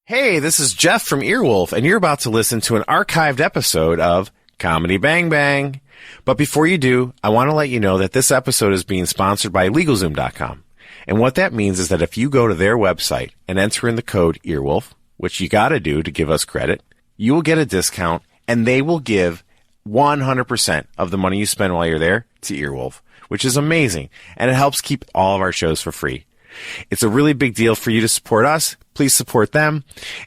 Hey, this is Jeff from Earwolf, and you're about to listen to an archived episode of Comedy Bang Bang. But before you do, I want to let you know that this episode is being sponsored by LegalZoom.com. And what that means is that if you go to their website and enter in the code Earwolf, which you got to do to give us credit, you will get a discount, and they will give 100% of the money you spend while you're there to Earwolf, which is amazing, and it helps keep all of our shows for free. It's a really big deal for you to support us. Please support them.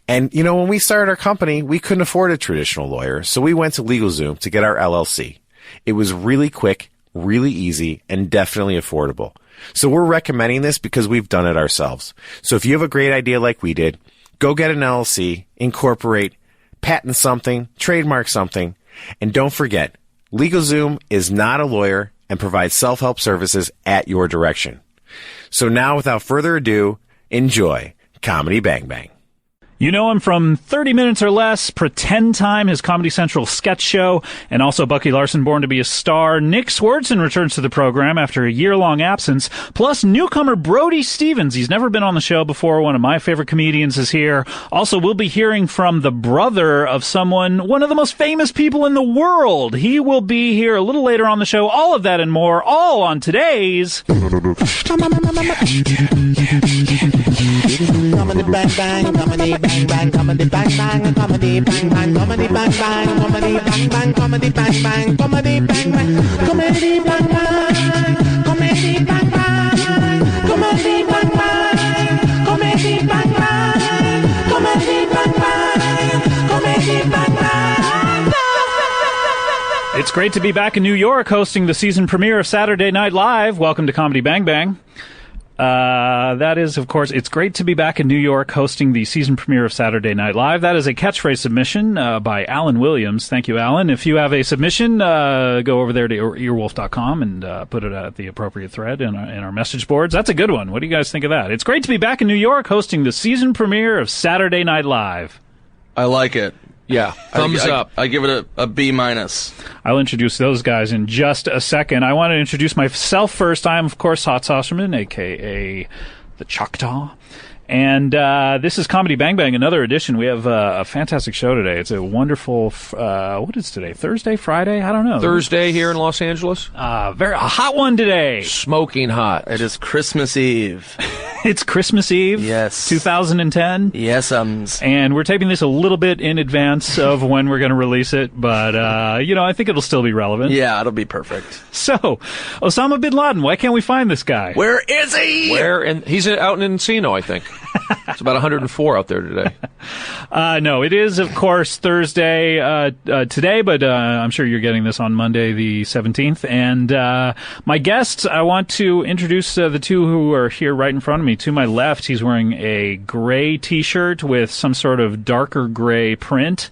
And, you know, when we started our company, we couldn't afford a traditional lawyer, so we went to LegalZoom to get our LLC. It was really quick, really easy, and definitely affordable. So we're recommending this because we've done it ourselves. So if you have a great idea like we did, go get an LLC, incorporate, patent something, trademark something, and don't forget, LegalZoom is not a lawyer and provides self-help services at your direction. So now, without further ado, enjoy Comedy Bang Bang. You know him from 30 Minutes or Less, Pretend Time, his Comedy Central sketch show, and also Bucky Larson, Born to be a Star. Nick Swardson returns to the program after a year-long absence, plus newcomer Brody Stevens. He's never been on the show before. One of my favorite comedians is here. Also, we'll be hearing from the brother of one of the most famous people in the world. He will be here a little later on the show. All of that and more, all on today's... Comedy bang bang, comedy bang bang, comedy bang bang, comedy bang bang, comedy bang bang, comedy bang bang, comedy bang bang, comedy bang bang, comedy bang bang, comedy bang bang, comedy bang bang, comedy bang bang, comedy bang bang, comedy bang bang. It's great to be back in New York hosting the season premiere of Saturday Night Live. Welcome to Comedy Bang Bang. That is, of course, it's great to be back in New York hosting the season premiere of Saturday Night Live. That is a catchphrase submission by Alan Williams. Thank you, Alan. If you have a submission, go over there to earwolf.com and put it at the appropriate thread in our message boards. That's a good one. What do you guys think of that? It's great to be back in New York hosting the season premiere of Saturday Night Live. I like it. Yeah, thumbs up. I give it a B minus. I'll introduce those guys in just a second. I want to introduce myself first. I am, of course, Hot Saucerman, a.k.a. the Choctaw. And this is Comedy Bang Bang, another edition. We have a fantastic show today. It's a wonderful, what is today? Thursday? Friday? I don't know. Thursday here in Los Angeles. A hot one today. Smoking hot. It is Christmas Eve. It's Christmas Eve. Yes. 2010. Yes, And we're taping this a little bit in advance of when we're going to release it, but, I think it'll still be relevant. Yeah, it'll be perfect. So, Osama bin Laden, why can't we find this guy? Where is he? He's out in Encino, I think. It's about 104 out there today. No, it is, of course, Thursday today, but I'm sure you're getting this on Monday, the 17th. And my guests, I want to introduce the two who are here right in front of me. To my left, he's wearing a gray T-shirt with some sort of darker gray print.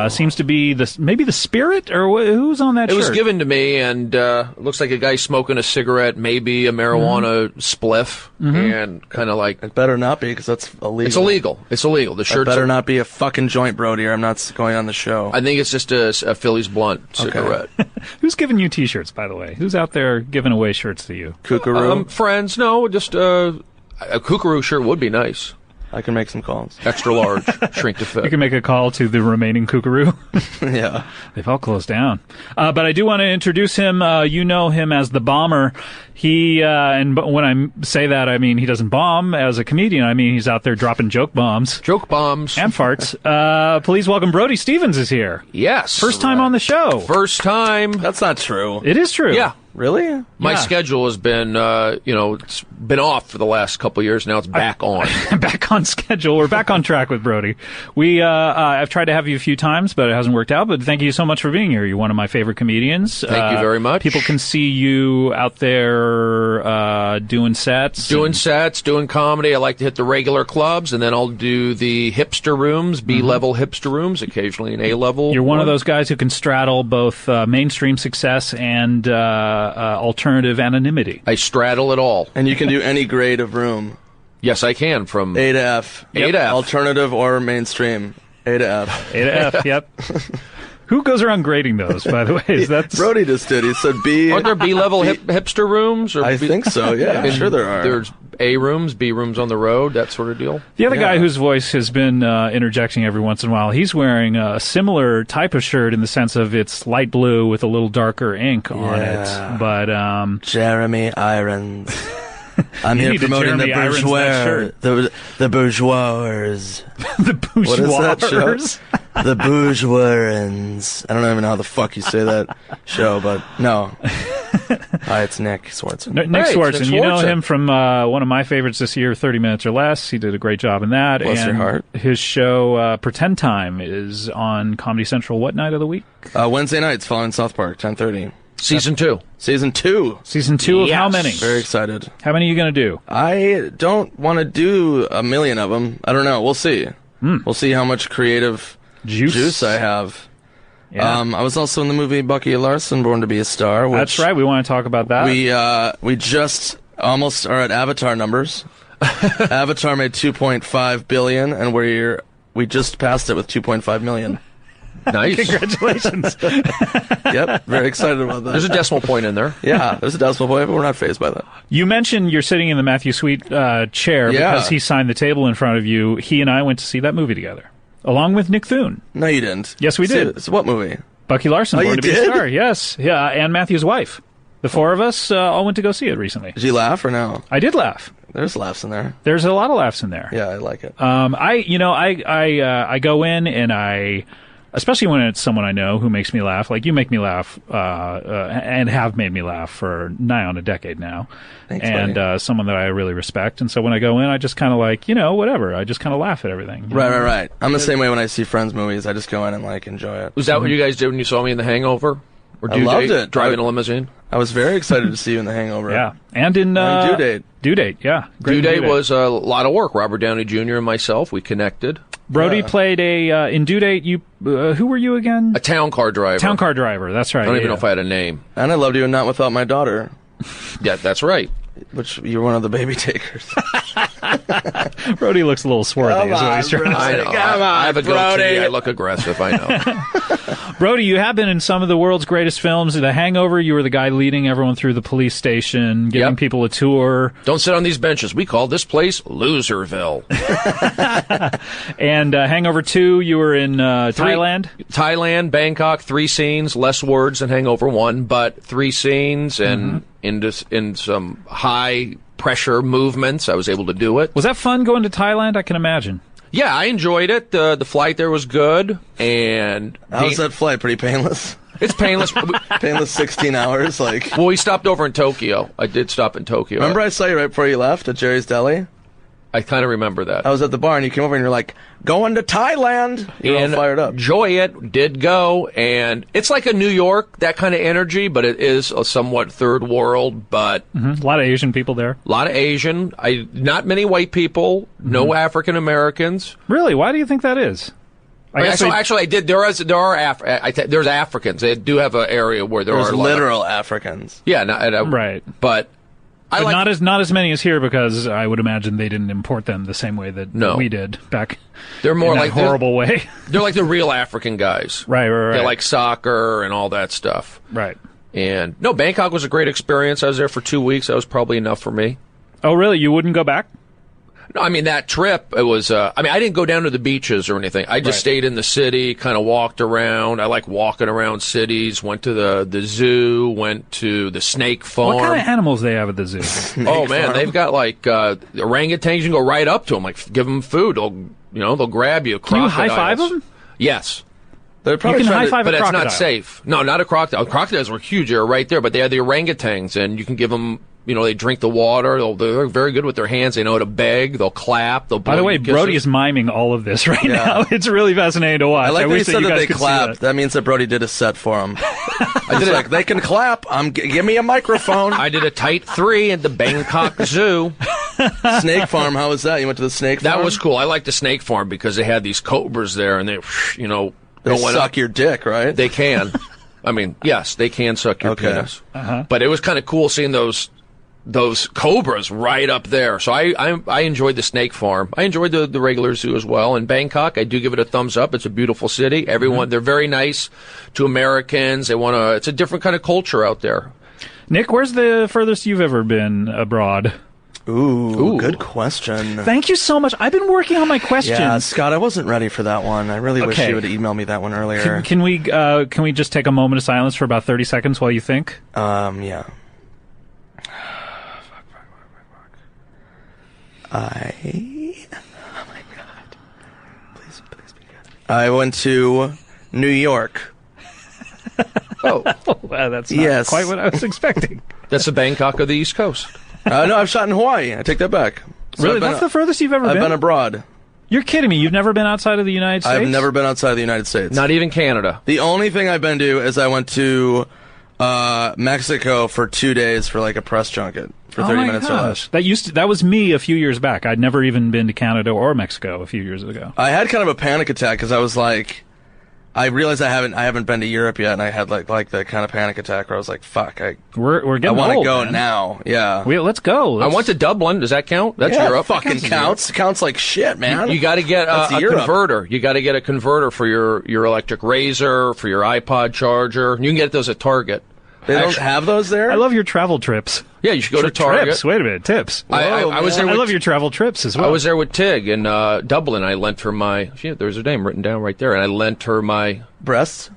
Seems to be maybe the Spirit, or who's on that shirt? It was given to me, and it looks like a guy smoking a cigarette, maybe a marijuana spliff, and kind of like... It better not be, because that's illegal. It's illegal. It's illegal. The shirt's... It better not be a fucking joint, Brody, or I'm not going on the show. I think it's just a Phillies Blunt cigarette. Okay. Who's giving you T-shirts, by the way? Who's out there giving away shirts to you? Kookaroo? Friends. No, just a Kookaroo shirt would be nice. I can make some calls. Extra large, shrink to fit. You can make a call to the remaining Kookaroo. Yeah. They've all closed down. But I do want to introduce him. You know him as the Bomber. He, and when I say that, I mean he doesn't bomb as a comedian. I mean he's out there dropping joke bombs. Joke bombs. And farts. Please welcome Brody Stevens is here. Yes. First time on the show. First time. That's not true. It is true. Yeah. Really? My schedule has been, it's been off for the last couple of years. Now it's back on. Back on schedule. We're back on track with Brody. I've tried to have you a few times, but it hasn't worked out. But thank you so much for being here. You're one of my favorite comedians. Thank you very much. People can see you out there doing sets. Doing comedy. I like to hit the regular clubs, and then I'll do the hipster rooms, B-level hipster rooms, occasionally an A-level. You're one of those guys who can straddle both mainstream success and alternative anonymity. I straddle it all. And you can do any grade of room. Yes, I can. From A to F. A to F. Alternative or mainstream. A to F. A to F, yep. Who goes around grading those, by the way? Is that Brody just did. He said B. Aren't there B-level hipster rooms? Or I think so, yeah. I'm sure there are. There's A rooms, B rooms on the road, that sort of deal. The other guy whose voice has been interjecting every once in a while, he's wearing a similar type of shirt in the sense of it's light blue with a little darker ink on it. But Jeremy Irons. I'm You here need to promoting the Jeremy Irons that bourgeois. shirt. The bourgeois. the What is that show? bourgeois. The bourgeois. I don't even know how the fuck you say that show, but no. Hi, it's Nick Swardson. Nick Right, Swardson. Nick You know Swardson. him from one of my favorites this year, 30 Minutes or Less. He did a great job in that. Bless and your heart. His show, Pretend Time, is on Comedy Central what night of the week? Wednesday nights following South Park, 10:30. Season 2. Season 2. Season 2 of how Yes. many? Very excited. How many are you going to do? I don't want to do a million of them. I don't know. We'll see. We'll see how much creative juice I have. Yeah. I was also in the movie Bucky Larson, Born to be a Star. Which That's right. We want to talk about that. We just almost are at Avatar numbers. Avatar made 2.5 billion, and we just passed it with 2.5 million. Nice. Congratulations. Yep, very excited about that. There's a decimal point in there. Yeah, there's a decimal point, but we're not phased by that. You mentioned you're sitting in the Matthew Sweet chair Yeah. because he signed the table in front of you. He and I went to see that movie together, along with Nick Thune. No, you didn't. Yes, we did. So what movie? Bucky Larson, Oh, Born you to be a did? Star. Yes. Yeah, and Matthew's wife. The four of us all went to go see it recently. Did you laugh or no? I did laugh. There's laughs in there. There's a lot of laughs in there. Yeah, I like it. I go in and I, especially when it's someone I know who makes me laugh, like you make me laugh, and have made me laugh for nigh on a decade now. Thanks, and buddy. someone that I really respect. And so when I go in, I just kind of like, whatever. I just kind of laugh at everything. you know? Right. I'm the same way when I see Friends movies. I just go in and enjoy it. Was that what you guys did when you saw me in The Hangover? Or I loved Date, it. Driving a limousine? I was very excited to see you in The Hangover. Yeah. And in Due Date. Due Date, yeah. Great Due Date was a lot of work. Robert Downey Jr. and myself, we connected. Brody played in Due Date. You who were you again? A town car driver. Town car driver. That's right. I don't even know if I had a name. And I loved you in Not Without My Daughter, Yeah, that's right. which you're one of the baby takers. Brody looks a little swarthy. Is what he's trying to I say. know. I have a goatee. I look aggressive. I know. Brody, you have been in some of the world's greatest films. The Hangover, you were the guy leading everyone through the police station, giving Yep. people a tour. Don't sit on these benches. We call this place Loserville. And Hangover 2, you were in Thailand. Thailand, Bangkok, 3 scenes, less words than Hangover 1, but 3 scenes and in some high pressure movements. I was able to do it. Was that fun going to Thailand? I can imagine. Yeah, I enjoyed it. The flight there was good, and How was that flight? Pretty painless? it's painless. Painless 16 hours? Well, we stopped over in Tokyo. I did stop in Tokyo. Remember I saw you right before you left at Jerry's Deli? I kind of remember that. I was at the bar and you came over and you're like, going to Thailand! You're all And fired up. enjoy it, did go, and it's like a New York, that kind of energy, but it is a somewhat third world, but A lot of Asian people there. a lot of Asian, not many white people, no African Americans. Really? Why do you think that is? I guess Actually, I did. There's Africans. They do have an area where there There's are a lot of- literal Africans. yeah, right. But I But like not as many as here because I would imagine they didn't import them the same way that No. we did back. they're more in that like horrible way. They're like the real African guys. Right. They like soccer and all that stuff. Right. And no, Bangkok was a great experience. I was there for 2 weeks. That was probably enough for me. Oh, really? You wouldn't go back? No, I mean, that trip, it was, I didn't go down to the beaches or anything. I just stayed in the city, kind of walked around. I like walking around cities, went to the zoo, went to the snake farm. What kind of animals they have at the zoo? Oh, man, they've got, like, orangutans. You can go right up to them, like, give them food. They'll grab you. Can you high-five Crocodiles. them? Yes. They're You probably can trying to- high-five But a it's crocodile. not safe. No, not a crocodile. Crocodiles were huge. They were right there, but they had the orangutans, and you can give them, they drink the water. They're very good with their hands. They know how to beg. They'll clap. They'll blow By the way, you kisses. Brody is miming all of this right Yeah. now. It's really fascinating to watch. I like that he wish said you that guys they could see clapped. that. That means that Brody did a set for him. I did like, they can clap. Give me a microphone. I did a tight 3 at the Bangkok Zoo. Snake farm, how was that? You went to the snake farm? That was cool. I like the snake farm because they had these cobras there, and they They going suck up. your dick, right? They can. I mean, yes, they can suck your Okay. penis. But it was kind of cool seeing those cobras right up there. So I enjoyed the snake farm. I enjoyed the regular zoo as well. In Bangkok, I do give it a thumbs up. It's a beautiful city. Everyone, they're very nice to Americans. It's a different kind of culture out there. Nick, where's the furthest you've ever been abroad? Ooh, good question. Thank you so much. I've been working on my questions. Yeah, Scott, I wasn't ready for that one. I really wish Okay. you would have emailed me that one earlier. Can we just take a moment of silence for about 30 seconds while you think? Yeah. Oh my God. Please be good. I went to New York. Oh, Well, that's not Yes. quite what I was expecting. that's the Bangkok of the East Coast. No, I've shot in Hawaii. I take that back. So Really? I've been- That's the furthest you've ever I've been? been abroad. You're kidding me. You've never been outside of the United States? I've never been outside of the United States. Not even Canada. The only thing I've been to is I went to Mexico for 2 days for like a press junket for 30 minutes or less. That was me a few years back. I'd never even been to Canada or Mexico a few years ago. I had kind of a panic attack because I was like, I realized I haven't been to Europe yet, and I had like the kind of panic attack where I was like, fuck, We're I getting want to old, go man. now. Yeah. Let's go. I went to Dublin. Does that count? That's Yeah, Europe. fucking counts. Counts like shit, man. You got to get That's a Europe. converter. You got to get a converter for your electric razor, for your iPod charger. You can get those at Target. They don't Actually- have those there? I love your travel trips. Yeah, you should go to Target. Trips. Wait a minute. Tips. I was there. I With, love your travel trips as well. I was there with Tig in Dublin. I lent her my. Shit, there's her name written down right there, and I lent her my. breasts.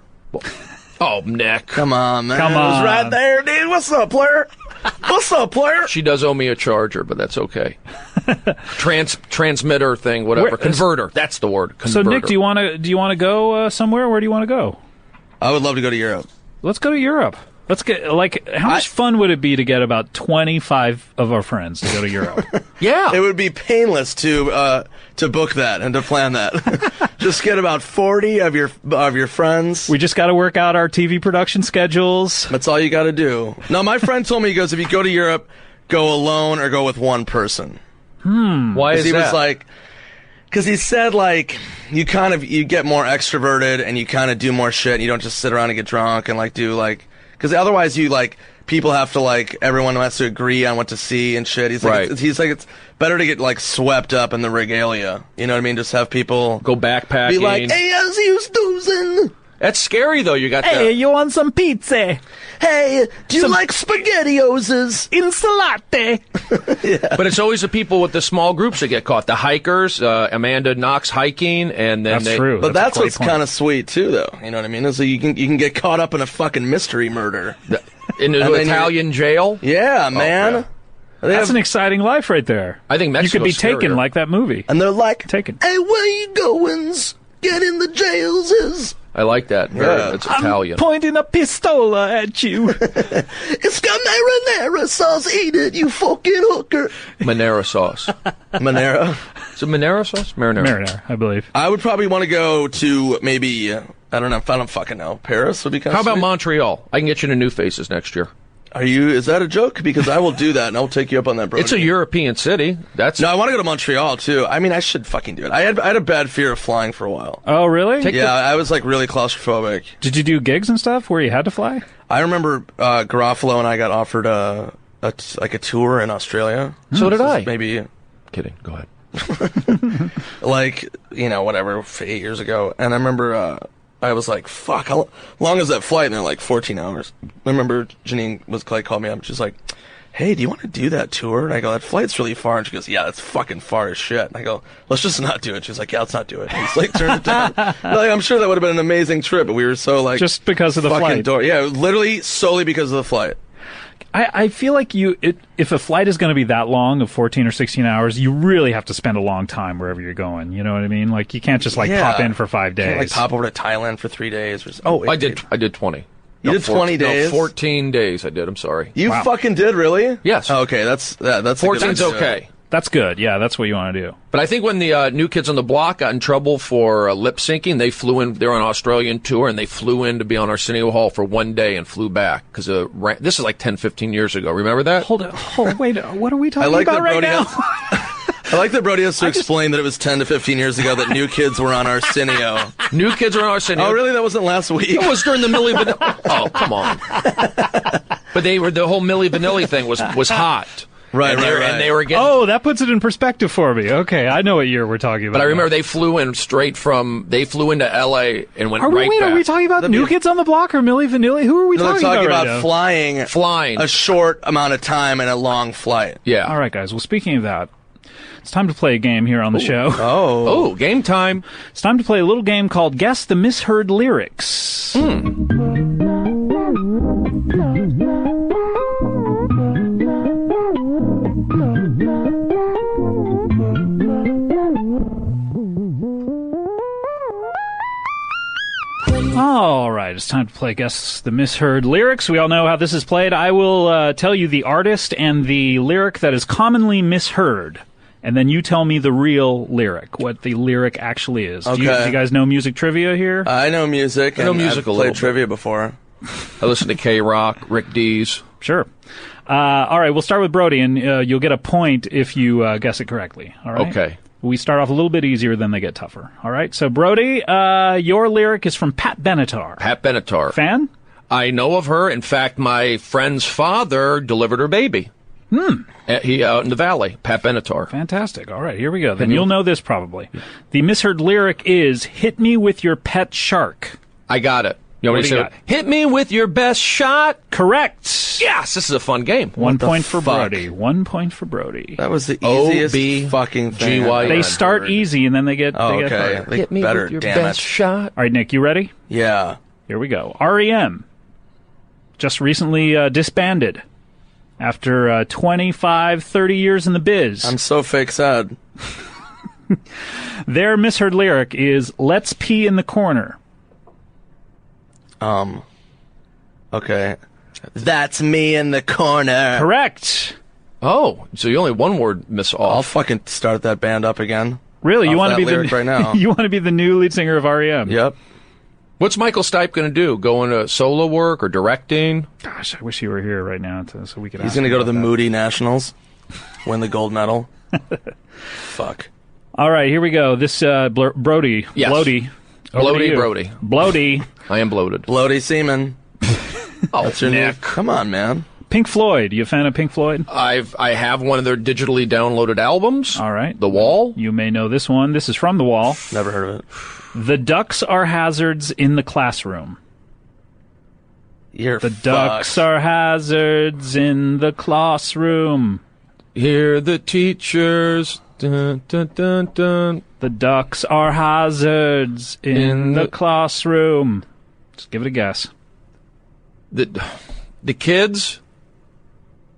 Oh, Nick. Come on, man. Come It was on. right there, dude. What's up, player? What's up, player? She does owe me a charger, but that's okay. Transmitter thing, whatever. Where- Converter. That's the word. So Converter. Nick, do you want to go somewhere? Where do you want to go? I would love to go to Europe. Let's go to Europe. Let's get how much fun would it be to get about 25 of our friends to go to Europe? Yeah. It would be painless to book that and to plan that. Just get about 40 of your friends. We just got to work out our TV production schedules. That's all you got to do. No, my friend told me, he goes, if you go to Europe, go alone or go with one person. Why is He that? was like, because he said like you get more extroverted and you kind of do more shit. And you don't just sit around and get drunk and like do like. Because otherwise, you like people have to like everyone has to agree on what to see and shit. He's like, Right. he's like, it's better to get like swept up in the regalia. You know what I mean? Just have people Go backpacking. be like, "Hey, how's you doing? That's scary, though. You got Hey, the. you want some pizza? Hey, do you like SpaghettiOs? Insalate. But it's always the people with the small groups that get caught. The hikers, Amanda Knox hiking, and then That's true. But that's a great what's point. kind of sweet too, though. You know what I mean? Is that you can get caught up in a fucking mystery murder. in the And then Italian jail. Yeah, man. yeah. They That's have- an exciting life right there. I think You Mexico's could be taken scarier. like that movie. and they're like, Taken. "Hey, where you goings? Get in the jails is." I like that. Yeah. It's Italian. Pointing a pistola at you. It's got marinara sauce. Eat it, you fucking hooker. Marinara sauce. Monero. Is it Marinara sauce? Marinara. Marinara, I believe. I would probably want to go to maybe I don't know. I don't fucking know. Paris would be kind How of. about Montreal? I can get you to New Faces next year. Is that a joke? Because I will do that and I'll take you up on that, bro. It's a European city. That's No, I want to go to Montreal too. I mean, I should fucking do it. I had a bad fear of flying for a while. Oh, really? Yeah, I was like really claustrophobic. Did you do gigs and stuff where you had to fly? I remember Garofalo and I got offered a tour in Australia. So did I. Maybe Kidding. Go ahead. like whatever 8 years ago, and I remember I was like, fuck, how long is that flight? And they're like 14 hours. I remember Janine called me up. She's like, hey, do you want to do that tour? And I go, that flight's really far. And she goes, yeah, that's fucking far as shit. And I go, let's just not do it. She's like, yeah, let's not do it. And he's like, turned it down. Like, I'm sure that would have been an amazing trip, but we were so like, Just because of the fucking flight. Yeah, literally solely because of the flight. I feel like if a flight is going to be that long, of 14 or 16 hours, you really have to spend a long time wherever you're going. You know what I mean? Like, you can't just Yeah. pop in for 5 days. Can't, like pop over to Thailand for 3 days. I did 20. You did 20 days? No, 14 days I did. I'm sorry. You Wow. fucking did, really? Yes. Oh, okay, that's a good 14's idea. okay. That's good. Yeah, that's what you want to do. But I think when the New Kids on the Block got in trouble for lip syncing, they flew in. They were on an Australian tour, and they flew in to be on Arsenio Hall for 1 day and flew back because this is like 10, 15 years ago. Remember that? Hold on. Oh, wait. What are we I talking like about that right Brody now? I like that Brody has to explain that it was 10 to 15 years ago that New Kids were on Arsenio. New Kids were on Arsenio. Oh, really? That wasn't last week? It was during the Milli Vanilli. Oh, come on. But the whole Milli Vanilli thing was hot. Right, And they were getting. Oh, that puts it in perspective for me. Okay, I know what year we're talking about. But I remember now. they flew into L.A. and went right back. Are we talking about New Kids on the Block or Milli Vanilli? Who are we No, they're talking talking about about right now? Flying. a short amount of time and a long flight. Yeah. All right, guys. Well, speaking of that, it's time to play a game here on the show. Oh, game time. It's time to play a little game called Guess the Misheard Lyrics. All right, it's time to play Guess the Misheard Lyrics. We all know how this is played. I will tell you the artist and the lyric that is commonly misheard, and then you tell me the real lyric, what the lyric actually is. Okay. Do you guys know music trivia here? I know music. I know and music I've a little played bit. trivia before. I listen to K-Rock, Rick Dees. Sure. All right, we'll start with Brody, and you'll get a point if you guess it correctly. All right? Okay. We start off a little bit easier, then they get tougher. All right, so Brody, your lyric is from Pat Benatar. Pat Benatar. Fan? I know of her. In fact, my friend's father delivered her baby. He out in the valley. Pat Benatar. Fantastic. All right, here we go. Then you'll know this probably. The misheard lyric is, hit me with your pet shark. I got it. You know What what he do you said? got? Hit me with your best shot. Correct. Yes, this is a fun game. 1 the point for fuck? Brody. 1 point for Brody. That was the easiest O-B- fucking thing. G-Y. I've They ever start heard. easy, and then they get, Oh, they get okay. harder. They Hit me better, with your damn best it. shot. All right, Nick, you ready? Yeah. Here we go. REM just recently disbanded after 25, 30 years in the biz. I'm so fake sad. Their misheard lyric is, let's pee in the corner. Okay. That's me in the corner. Correct. Oh, so you only one word miss I'll off. fucking start that band up again. Really, you Off want to that be the lyric right now. you want to be the new lead singer of REM? Yep. What's Michael Stipe going to do? Go into solo work or directing? Gosh, I wish you were here right now so we could. He's ask going to him go to about the that. Moody Nationals, win the gold medal. Fuck. All right, here we go. This Brody, Yes. Bloody, over to Bloaty you. Brody. Bloody. I am bloated. Bloody Seaman. Oh, That's your new. Nick. Come on, man. Pink Floyd. You a fan of Pink Floyd? I have one of their digitally downloaded albums. All right. The Wall. You may know this one. This is from The Wall. Never heard of it. The ducks are hazards in the classroom. You're The ducks are hazards in the classroom. Hear the teachers. Dun, dun, dun, dun. The ducks are hazards in the classroom. Just give it a guess. The kids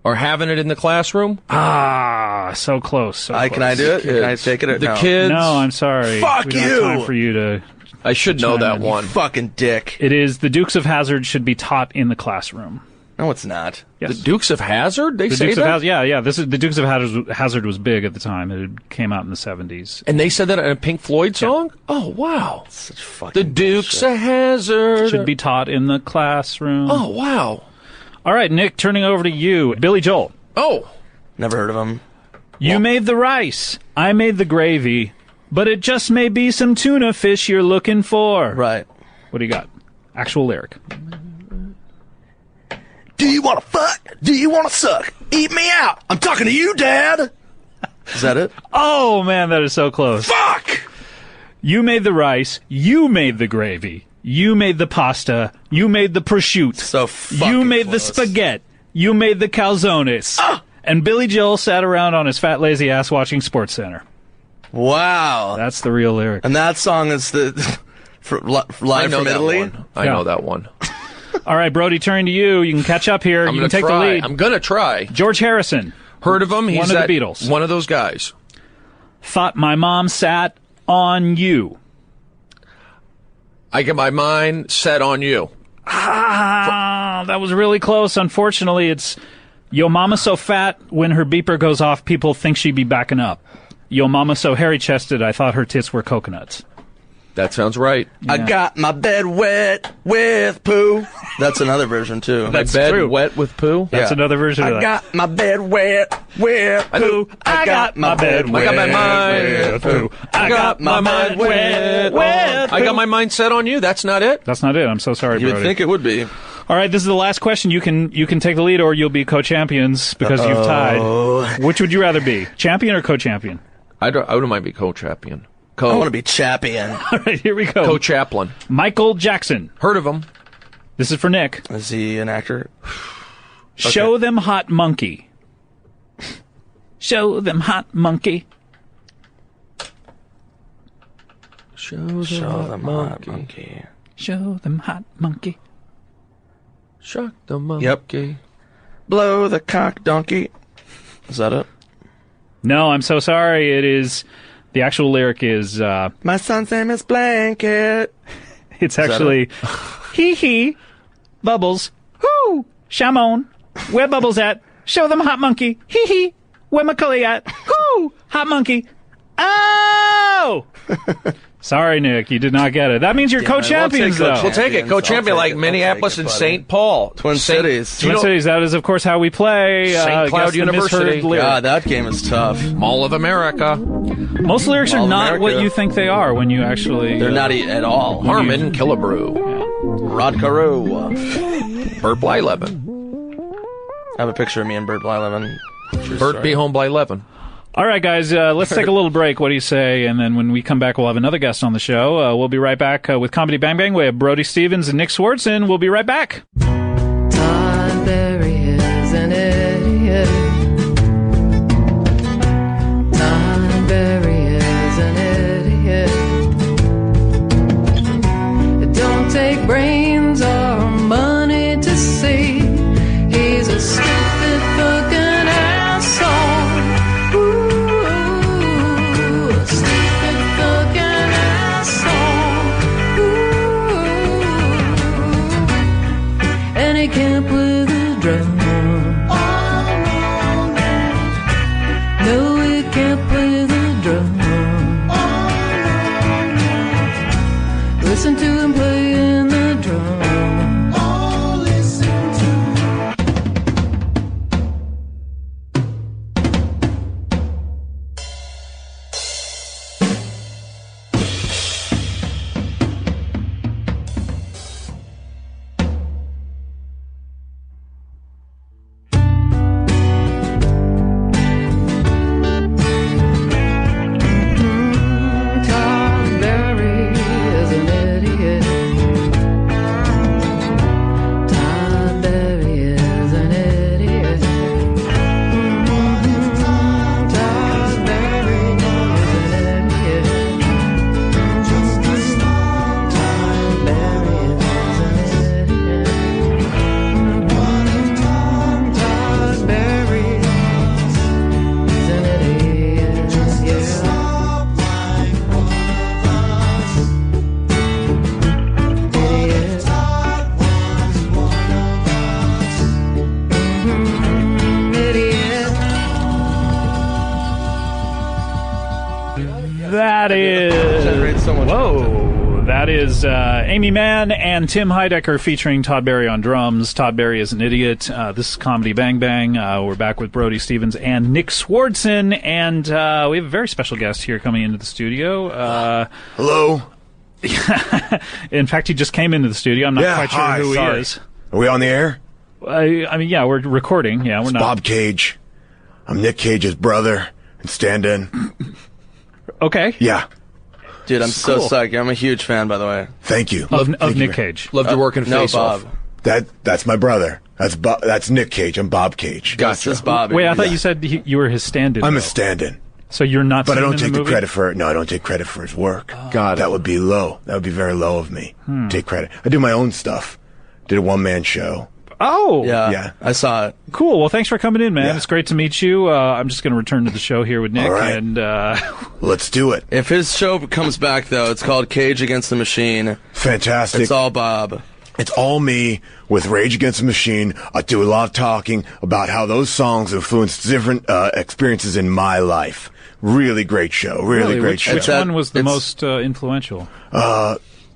are having it in the classroom. Ah, so close. So Can I close. do it? Can I Kids. take it? Or The no? kids. No, I'm sorry. Fuck we don't you! have time for you to. I should know that Chime in. one. Fucking dick. It is the Dukes of Hazzard should be taught in the classroom. No, it's not. Yes. The Dukes of Hazzard. They The say Dukes that, of Hazzard. Yeah. This is the Dukes of Hazzard was big at the time. It came out in the 70s. and they said that in a Pink Floyd song. Oh wow. Such fucking The Dukes bullshit. of Hazzard Should be taught in the classroom. Oh wow. All right, Nick. Turning over to you, Billy Joel. Oh. Never heard of him. You made the rice. I made the gravy. But it just may be some tuna fish you're looking for. Right. What do you got? Actual lyric. Do you want to fuck? Do you want to suck? Eat me out. I'm talking to you, Dad. Is that it? Oh, man, that is so close. Fuck! You made the rice. You made the gravy. You made the pasta. You made the prosciutto. So fucking You made the close. spaghetti. You made the calzones. And Billy Joel sat around on his fat, lazy ass watching Sports Center. Wow. That's the real lyric. And that song is the I live know from that Italy. one. I Yeah. know that one. All right, Brody, turning to you. You can catch up here. I'm You gonna can take try. the lead. I'm gonna try. George Harrison. Heard of him? He's One of that, the Beatles. One of those guys. Thought my mom sat on you. I get my mind set on you. Ah, that was really close. Unfortunately, it's yo mama so fat when her beeper goes off, people think she'd be backing up. Yo mama so hairy chested, I thought her tits were coconuts. That sounds right. I got my bed wet with poo. That's another version, too. That's Bed true. wet with poo. That's another version of I that. got my bed wet with poo. I got my bed I wet got my mind. with poo. I got my mind wet. I got my mind set on you. That's not it. That's not it. I'm so sorry, You would Brody. think it would be. All right, this is the last question. You can take the lead, or you'll be co-champions because you've tied. Which would you rather be, champion or co-champion? I wouldn't mind be co-champion. I want to be champion. All right, here we go. Co-chaplain. Michael Jackson. Heard of him? This is for Nick. Is he an actor? Show them hot monkey. Show them hot monkey. Show them hot monkey. Show them hot monkey. Shock the monkey. Yep. Blow the cock donkey. Is that it? No, I'm so sorry. It is. The actual lyric is. My son's name is Blanket. It's actually. Hee hee. Bubbles. Whoo! Shamon. Where Bubbles at? Show them hot monkey. Hee hee. Where Macaulay at? Whoo! Hot monkey. Oh! Sorry, Nick. You did not get it. That means you're co-champions, though. We'll take it. Co-champion I'll like take it, Minneapolis and buddy. St. Paul. Twin Cities. Twin Cities. That is, of course, how we play. St. Cloud guess the University. misheard lyric. God, that game is tough. Mall of America. Most lyrics are Mall of not America. what you think they are when you actually. They're not at all. Harmon Killebrew. Rod Carew. Bert Blyleven. I have a picture of me and Bert Blyleven. Bert B. Home Blyleven. All right, guys, let's take a little break. What do you say? And then when we come back, we'll have another guest on the show. We'll be right back with Comedy Bang Bang. We have Brody Stevens and Nick Swardson. We'll be right back. Todd Berry is an idiot. Todd Berry is an idiot. It don't take brains or money to see he's a stupid fucking asshole. Ooh, a stupid fucking asshole. Ooh, and he can't play the drum. No, he can't play the drum. Listen to him playing the drum. Tom Berry is an idiot. Tom Berry is an idiot. Tom Berry is an idiot. Tom Berry is an idiot. Tom Berry is an idiot. Yeah. That is. Generates so much Whoa. That is Amy Mann and Tim Heidecker featuring Todd Berry on drums. Todd Berry is an idiot. This is Comedy Bang Bang. We're back with Brody Stevens and Nick Swardson. And we have a very special guest here coming into the studio. Hello. In fact, he just came into the studio. I'm not quite sure hi, who sorry. he is. Are we on the air? I mean, yeah, we're recording. Yeah, we're not. Bob Cage. I'm Nick Cage's brother and stand-in. Okay. Yeah. Dude, I'm so Cool. psyched. I'm a huge fan, by the way. Thank you. Of Thank you. Nick Cage. Love to work in No, Face Bob. Off. That's my brother. That's Nick Cage. I'm Bob Cage. This is Bob. Wait, I thought you said you were his stand-in. I'm though. a stand-in. So you're not. But I seen don't in take the the movie? credit for it. No, I don't take credit for his work. God. That would be low. That would be very low of me. Take credit. I do my own stuff. Did a one-man show. Oh, Yeah, Yeah. I saw it. cool. Well, thanks for coming in, man. Yeah. It's great to meet you. I'm just going to return to the show here with Nick, All right. and Let's do it. If his show comes back, though, it's called Cage Against the Machine. Fantastic. It's all Bob. It's all me with Rage Against the Machine. I do a lot of talking about how those songs influenced different experiences in my life. Really great show. Really great show. Which one was the most influential?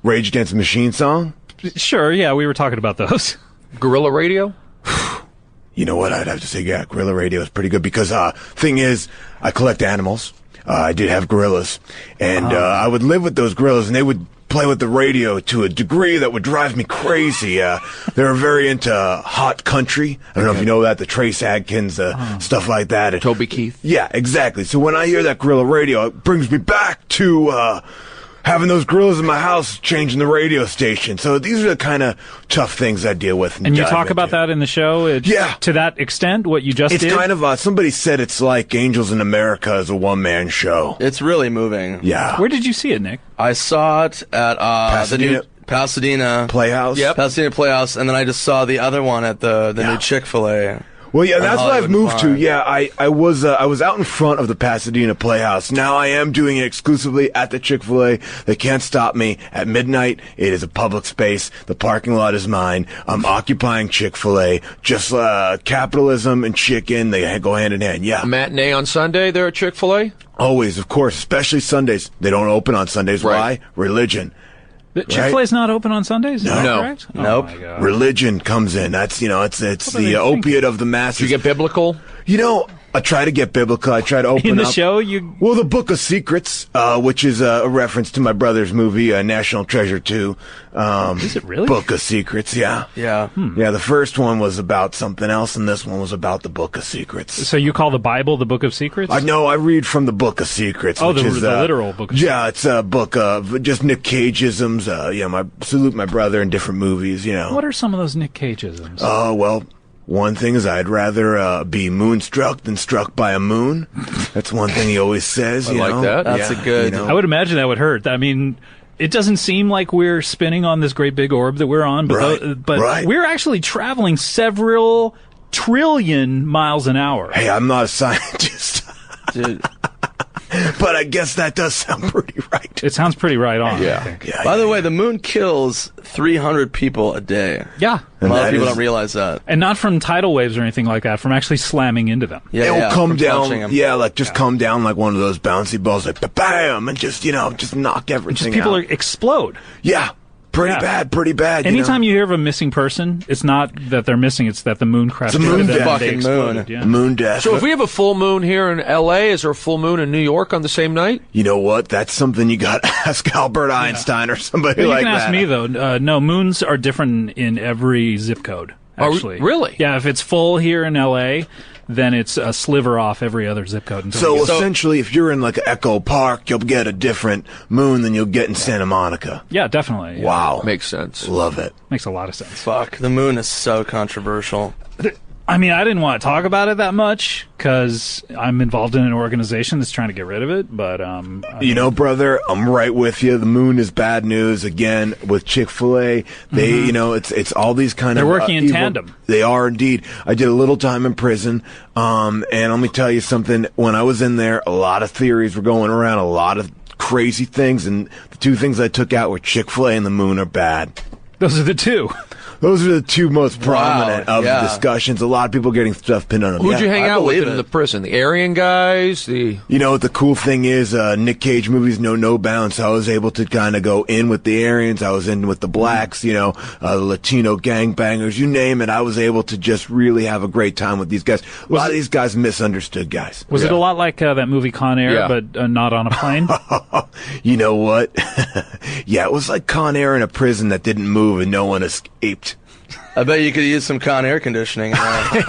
Rage Against the Machine song? Sure, yeah, we were talking about those. Guerrilla Radio? You know what? I'd have to say, yeah, Gorilla Radio is pretty good because, thing is, I collect animals. I did have gorillas. And, I would live with those gorillas and they would play with the radio to a degree that would drive me crazy. They were very into hot country. I don't know if you know that, the Trace Adkins, stuff like that. Toby Keith? Yeah, exactly. So when I hear that Gorilla Radio, it brings me back to, having those gorillas in my house, changing the radio station. So these are the kind of tough things I deal with. And you talk about that in the show? Yeah. To that extent, what you just did? It's kind of, somebody said it's like Angels in America as a one-man show. It's really moving. Yeah. Where did you see it, Nick? I saw it at Pasadena. the new Pasadena Playhouse? Yep. Pasadena Playhouse, and then I just saw the other one at the new Chick-fil-A. Well, yeah, that's what I've Hollywood moved to. Park. Yeah, I was out in front of the Pasadena Playhouse. Now I am doing it exclusively at the Chick-fil-A. They can't stop me. At midnight, it is a public space. The parking lot is mine. I'm occupying Chick-fil-A. Just capitalism and chicken, they go hand in hand. Yeah. A matinee on Sunday there at Chick-fil-A? Always, of course, especially Sundays. They don't open on Sundays. Right. Why? Religion. Chick-fil-A's not open on Sundays? Is that No. correct? Nope. Oh my God. Religion comes in. That's, it's do they the think? opiate of the masses. Did you get biblical? I try to get biblical. I try to open In the up. show, you... Well, the Book of Secrets, which is a reference to my brother's movie, National Treasure 2. Is it really? Book of Secrets, yeah. Yeah. Yeah, the first one was about something else, and this one was about the Book of Secrets. So you call the Bible the Book of Secrets? I know, I read from the Book of Secrets. Oh, which the is, literal Book of Yeah, it's a book of just Nick Cage-isms. Salute my brother in different movies, What are some of those Nick Cage-isms? Well, one thing is I'd rather be moonstruck than struck by a moon. That's one thing he always says. I you like know? that. That's a good- I would imagine that would hurt. I mean, it doesn't seem like we're spinning on this great big orb that we're on, but Right. we're actually traveling several trillion miles an hour. Hey, I'm not a scientist, Dude. but I guess that does sound pretty right. It sounds pretty right on. Yeah. I think. Yeah. By the way, the moon kills 300 people a day. Yeah. A lot that of people is- don't realize that. And not from tidal waves or anything like that, from actually slamming into them. Yeah, it will yeah, come from touching down, 'em. come down like one of those bouncy balls, like bam, and just knock everything Just people out. explode. Yeah, pretty bad. Anytime you hear of a missing person, it's not that they're missing, it's that the moon crashed It's a moon into them death. and they Fucking exploded. moon. Yeah. the moon death. So if we have a full moon here in L.A., is there a full moon in New York on the same night? You know what? That's something you got to ask Albert Einstein or somebody You like can that. ask me, though. No, moons are different in every zip code, Oh, actually. really? Yeah, if it's full here in L.A., then it's a sliver off every other zip code. until So we get- essentially, if you're in like Echo Park, you'll get a different moon than you'll get in Santa Monica. yeah, definitely. Yeah. Wow. Makes sense. Love it. Makes a lot of sense. Fuck, the moon is so controversial. I mean, I didn't want to talk about it that much because I'm involved in an organization that's trying to get rid of it, but You know, brother, I'm right with you. The moon is bad news again with Chick-fil-A. They, it's all these kind They're of working in evil- tandem. They are indeed. I did a little time in prison, and let me tell you something. When I was in there, a lot of theories were going around, a lot of crazy things, and the two things I took out were Chick-fil-A and the moon are bad. those are the two. Those are the two most prominent of yeah. the discussions. A lot of people getting stuff pinned on them. Who'd Yeah. you hang I out with believe in it. the prison? The Aryan guys? The You know what the cool thing is? Nick Cage movies know no bounds. So I was able to kind of go in with the Aryans. I was in with the blacks, the Latino gangbangers, you name it. I was able to just really have a great time with these guys. A lot of these guys misunderstood guys. Was it a lot like that movie Con Air, Yeah. but not on a plane? You know what? Yeah, it was like Con Air in a prison that didn't move and no one escaped. I bet you could use some con air conditioning in there.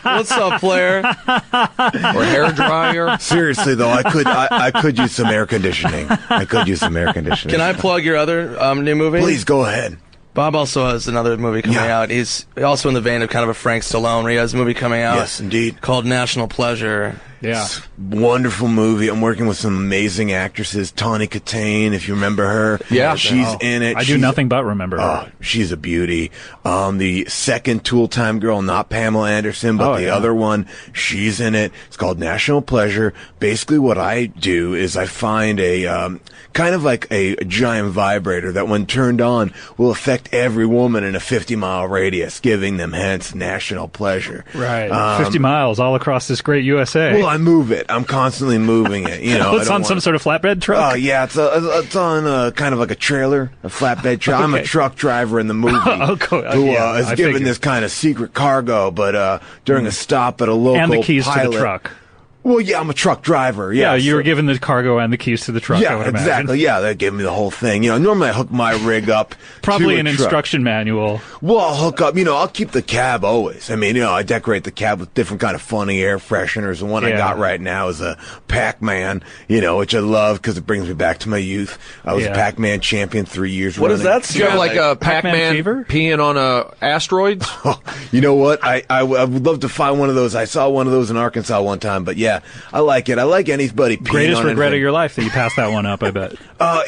What's up, player? or hair dryer? Seriously though, I could use some air conditioning. I could use some air conditioning. Can I plug your other new movie? Please go ahead. Bob also has another movie coming Yeah. out. He's also in the vein of kind of a Frank Stallone, where he has a movie coming out. Yes, indeed. Called National Pleasure. Yeah. Wonderful movie. I'm working with some amazing actresses. Tawny Katane, if you remember her. Yeah. She's in it. I do She's- nothing but remember her. Oh, she's a beauty. The second Tool Time girl, not Pamela Anderson, but Oh, the yeah. other one, she's in it. It's called National Pleasure. Basically what I do is I find a, kind of like a giant vibrator that when turned on will affect every woman in a 50-mile radius, giving them hence national pleasure. Right. 50 miles all across this great USA. Well, I move it. I'm constantly moving it. You know, It's on some sort of flatbed truck? Oh yeah, it's on kind of like a trailer, a flatbed truck. I'm a truck driver in the movie who is given this kind of secret cargo, but during a stop at a local and the keys pilot, to the truck. Well, yeah, I'm a truck driver. Yeah, you were given the cargo and the keys to the truck. Yeah, I would exactly. imagine. Yeah, they gave me the whole thing. You know, normally I hook my rig up. Probably to an a truck. instruction manual. Well, I'll hook up. You know, I'll keep the cab always. I mean, you know, I decorate the cab with different kind of funny air fresheners. The one I got right now is a Pac-Man. You know, which I love because it brings me back to my youth. I was a Pac-Man champion 3 years. What running. does that? Do you have like a Pac-Man Pac-Man fever? peeing on asteroids? You know what? I would love to find one of those. I saw one of those in Arkansas one time, but yeah, I like it. I like anybody peeing Greatest on regret anything. of your life that you passed that one up, I bet.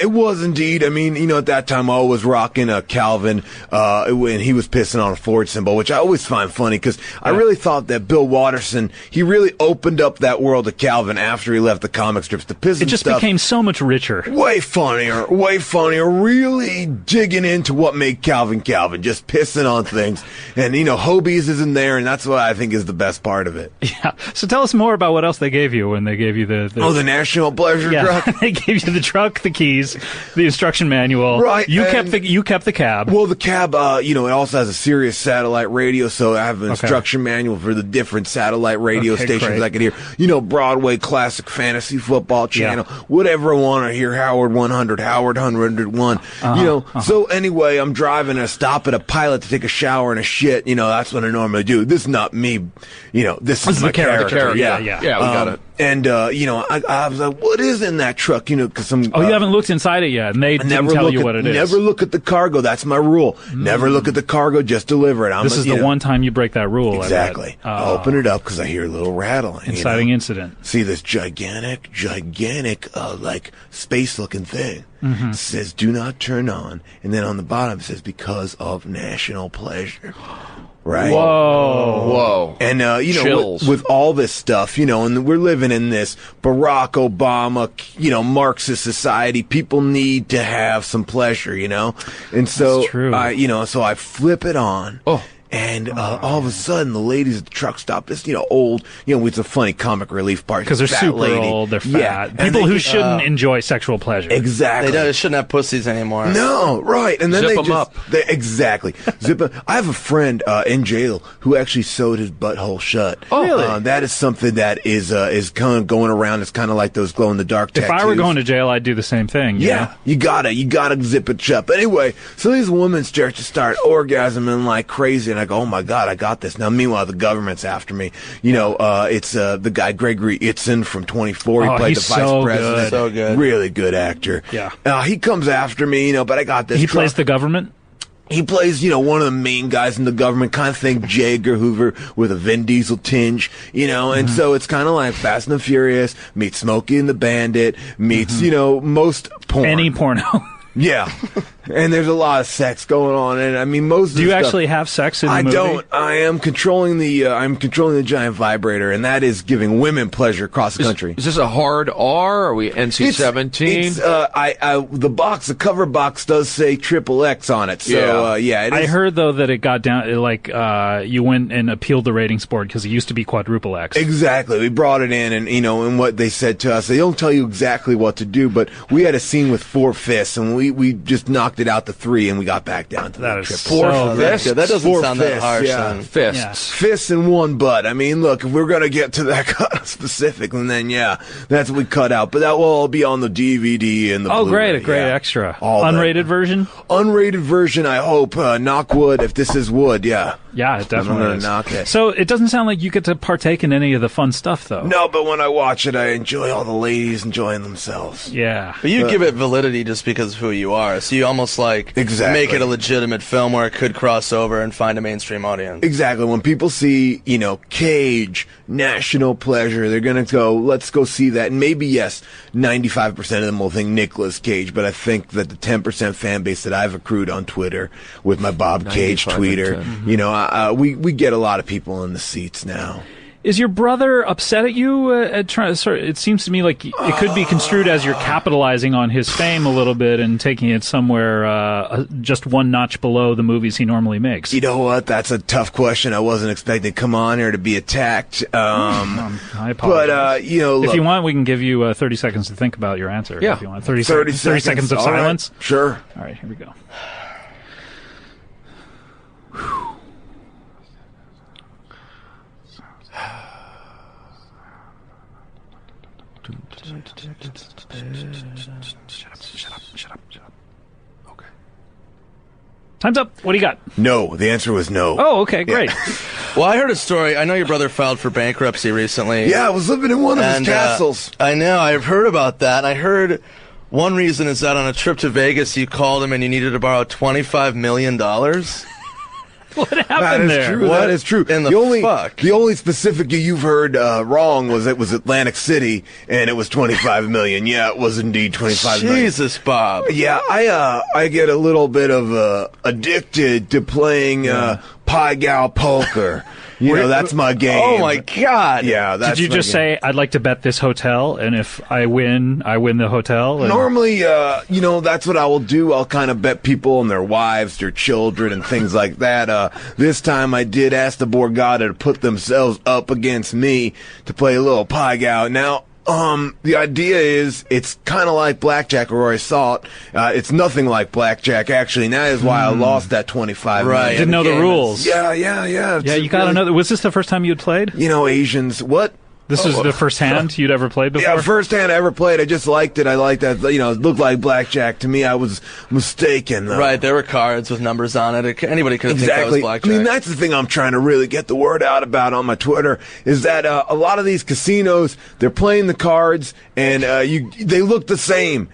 It was indeed. I mean, you know, at that time I was rocking a Calvin, when he was pissing on a Ford symbol, which I always find funny because I really thought that Bill Watterson, he really opened up that world of Calvin after he left the comic strips. The pissing It just stuff, became so much richer. way funnier, really digging into what made Calvin, just pissing on things. And, you know, Hobies is in there, and that's what I think is the best part of it. Yeah. So tell us more about what else they gave you when they gave you the The National Pleasure truck. They gave you the truck, the keys, the instruction manual. Right, You and- kept the cab. Well, the cab, you know, it also has a Sirius satellite radio, so I have an instruction manual for the different satellite radio stations great. I can hear. You know, Broadway, classic fantasy football channel, whatever I want to hear, Howard 100, Howard 101. You know, so anyway, I'm driving and I stop at a pilot to take a shower and a shit. You know, that's what I normally do. This is not me. You know, this is my the character. Yeah, Yeah, we got it. And, you know, I was like, what is in that truck? You know, because I'm... you haven't looked inside it yet, and they didn't tell you what it is. Never look at the cargo. That's my rule. Never look at the cargo. Just deliver it. This is the one time you break that rule. Exactly. I open it up because I hear a little rattling. Inciting you know? incident. See this gigantic, like space-looking thing. Mm-hmm. It says, "Do not turn on," and then on the bottom it says, "Because of national pleasure." Right. Whoa. And, you know, Chills. with all this stuff, you know, and we're living in this Barack Obama, you know, Marxist society. People need to have some pleasure, you know? And so, That's true. you know, so I flip it on. Oh. And all of a sudden, the ladies at the truck stop. This, you know, old, you know, it's a funny comic relief part. Because they're Fat super lady. old, they're Yeah. fat. And People they- who shouldn't enjoy sexual pleasure. Exactly. They shouldn't have pussies anymore. No, right. And then Zip they 'em just, up. They, exactly. Zip 'em. I have a friend in jail who actually sewed his butthole shut. Oh, really? That is something that is kind of going around. It's kind of like those glow in the dark tattoos. If I were going to jail, I'd do the same thing. you know? You gotta zip it shut. But anyway, so these women start orgasming like crazy, and I go, oh my God, I got this. Now, meanwhile, the government's after me. You know, it's the guy Gregory Itzin from 24. He Oh, played the he's vice so president. good. So good. Really good actor. Yeah. He comes after me, you know, but I got this. He truck. plays the government? He plays, you know, one of the main guys in the government, kind of think J. Edgar Hoover with a Vin Diesel tinge, you know, and so it's kind of like Fast and the Furious meets Smokey and the Bandit meets, you know, most porn. Any porno. Yeah. And there's a lot of sex going on, and I mean, most of Do the you stuff, actually have sex in the I movie? don't. I am controlling the giant vibrator, and that is giving women pleasure across the country. Is this a hard R? Are we NC-17? The cover box does say XXX on it. So, yeah, it is. I heard, though, that it got down, you went and appealed the ratings board because it used to be quadruple X. Exactly. We brought it in, and, you know, and what they said to us, they don't tell you exactly what to do, but we had a scene with 4 fists, and we just knocked it out to 3, and we got back down to That the is triple. so Oh, that's good. That doesn't 4 sound that fists, harsh. yeah. Then. Fists. Fists and 1 butt. I mean, look, if we're going to get to that kind of specific, and then, yeah, that's what we cut out. But that will all be on the DVD and the Oh, Blu-ray, great. A great yeah. extra. All that. Unrated version? Unrated version, I hope. Knock wood, if this is wood, yeah. Yeah, it definitely gonna is. knock it. So it doesn't sound like you get to partake in any of the fun stuff, though. No, but when I watch it, I enjoy all the ladies enjoying themselves. Yeah. But you give it validity just because of who you are. So you almost like Exactly. make it a legitimate film where it could cross over and find a mainstream audience. Exactly. When people see, you know, Cage, National Pleasure, they're going to go, let's go see that. And maybe, yes, 95% of them will think Nicolas Cage, but I think that the 10% fan base that I've accrued on Twitter with my Bob Cage 95 tweeter, and 10. you know, we get a lot of people in the seats now. Is your brother upset at you? It seems to me like it could be construed as you're capitalizing on his fame a little bit and taking it somewhere just one notch below the movies he normally makes. You know what? That's a tough question. I wasn't expecting to come on here to be attacked. I apologize. But, look, if you want, we can give you 30 seconds to think about your answer. Yeah. If you want 30 seconds of All right. silence. Sure. All right, here we go. Shut up. Okay. Time's up. What do you got? No. The answer was no. Oh, okay, great. Well, I heard a story. I know your brother filed for bankruptcy recently. Yeah, I was living in one of his castles. I know. I've heard about that. I heard one reason is that on a trip to Vegas, you called him and you needed to borrow $25 million. What happened there? True. That is true. In the fuck? The only specific you've heard wrong was it was Atlantic City, and it was 25 million. Yeah, it was indeed 25 million. Jesus, Bob. Yeah, I get a little bit of addicted to playing Pie Gal poker. That's my game. Oh my God. Yeah, that's Did you my just game. say, I'd like to bet this hotel, and if I win the hotel? And Normally, that's what I will do. I'll kind of bet people and their wives, their children, and things like that. This time I did ask the Borgata to put themselves up against me to play a little Pie Gal. Now, the idea is it's kind of like blackjack, or I saw it. It's nothing like blackjack, actually. And that is why I lost that 25 Right. million. Didn't know the rules. Yeah. Yeah, you got to know. Was this the first time you'd played? Asians. What? This was the first hand you'd ever played before? Yeah, first hand I ever played. I just liked it. I liked that. It looked like blackjack to me. I was mistaken, though. Right, there were cards with numbers on it. Anybody could have think that was blackjack. I mean, that's the thing I'm trying to really get the word out about on my Twitter is that a lot of these casinos, they're playing the cards and they look the same.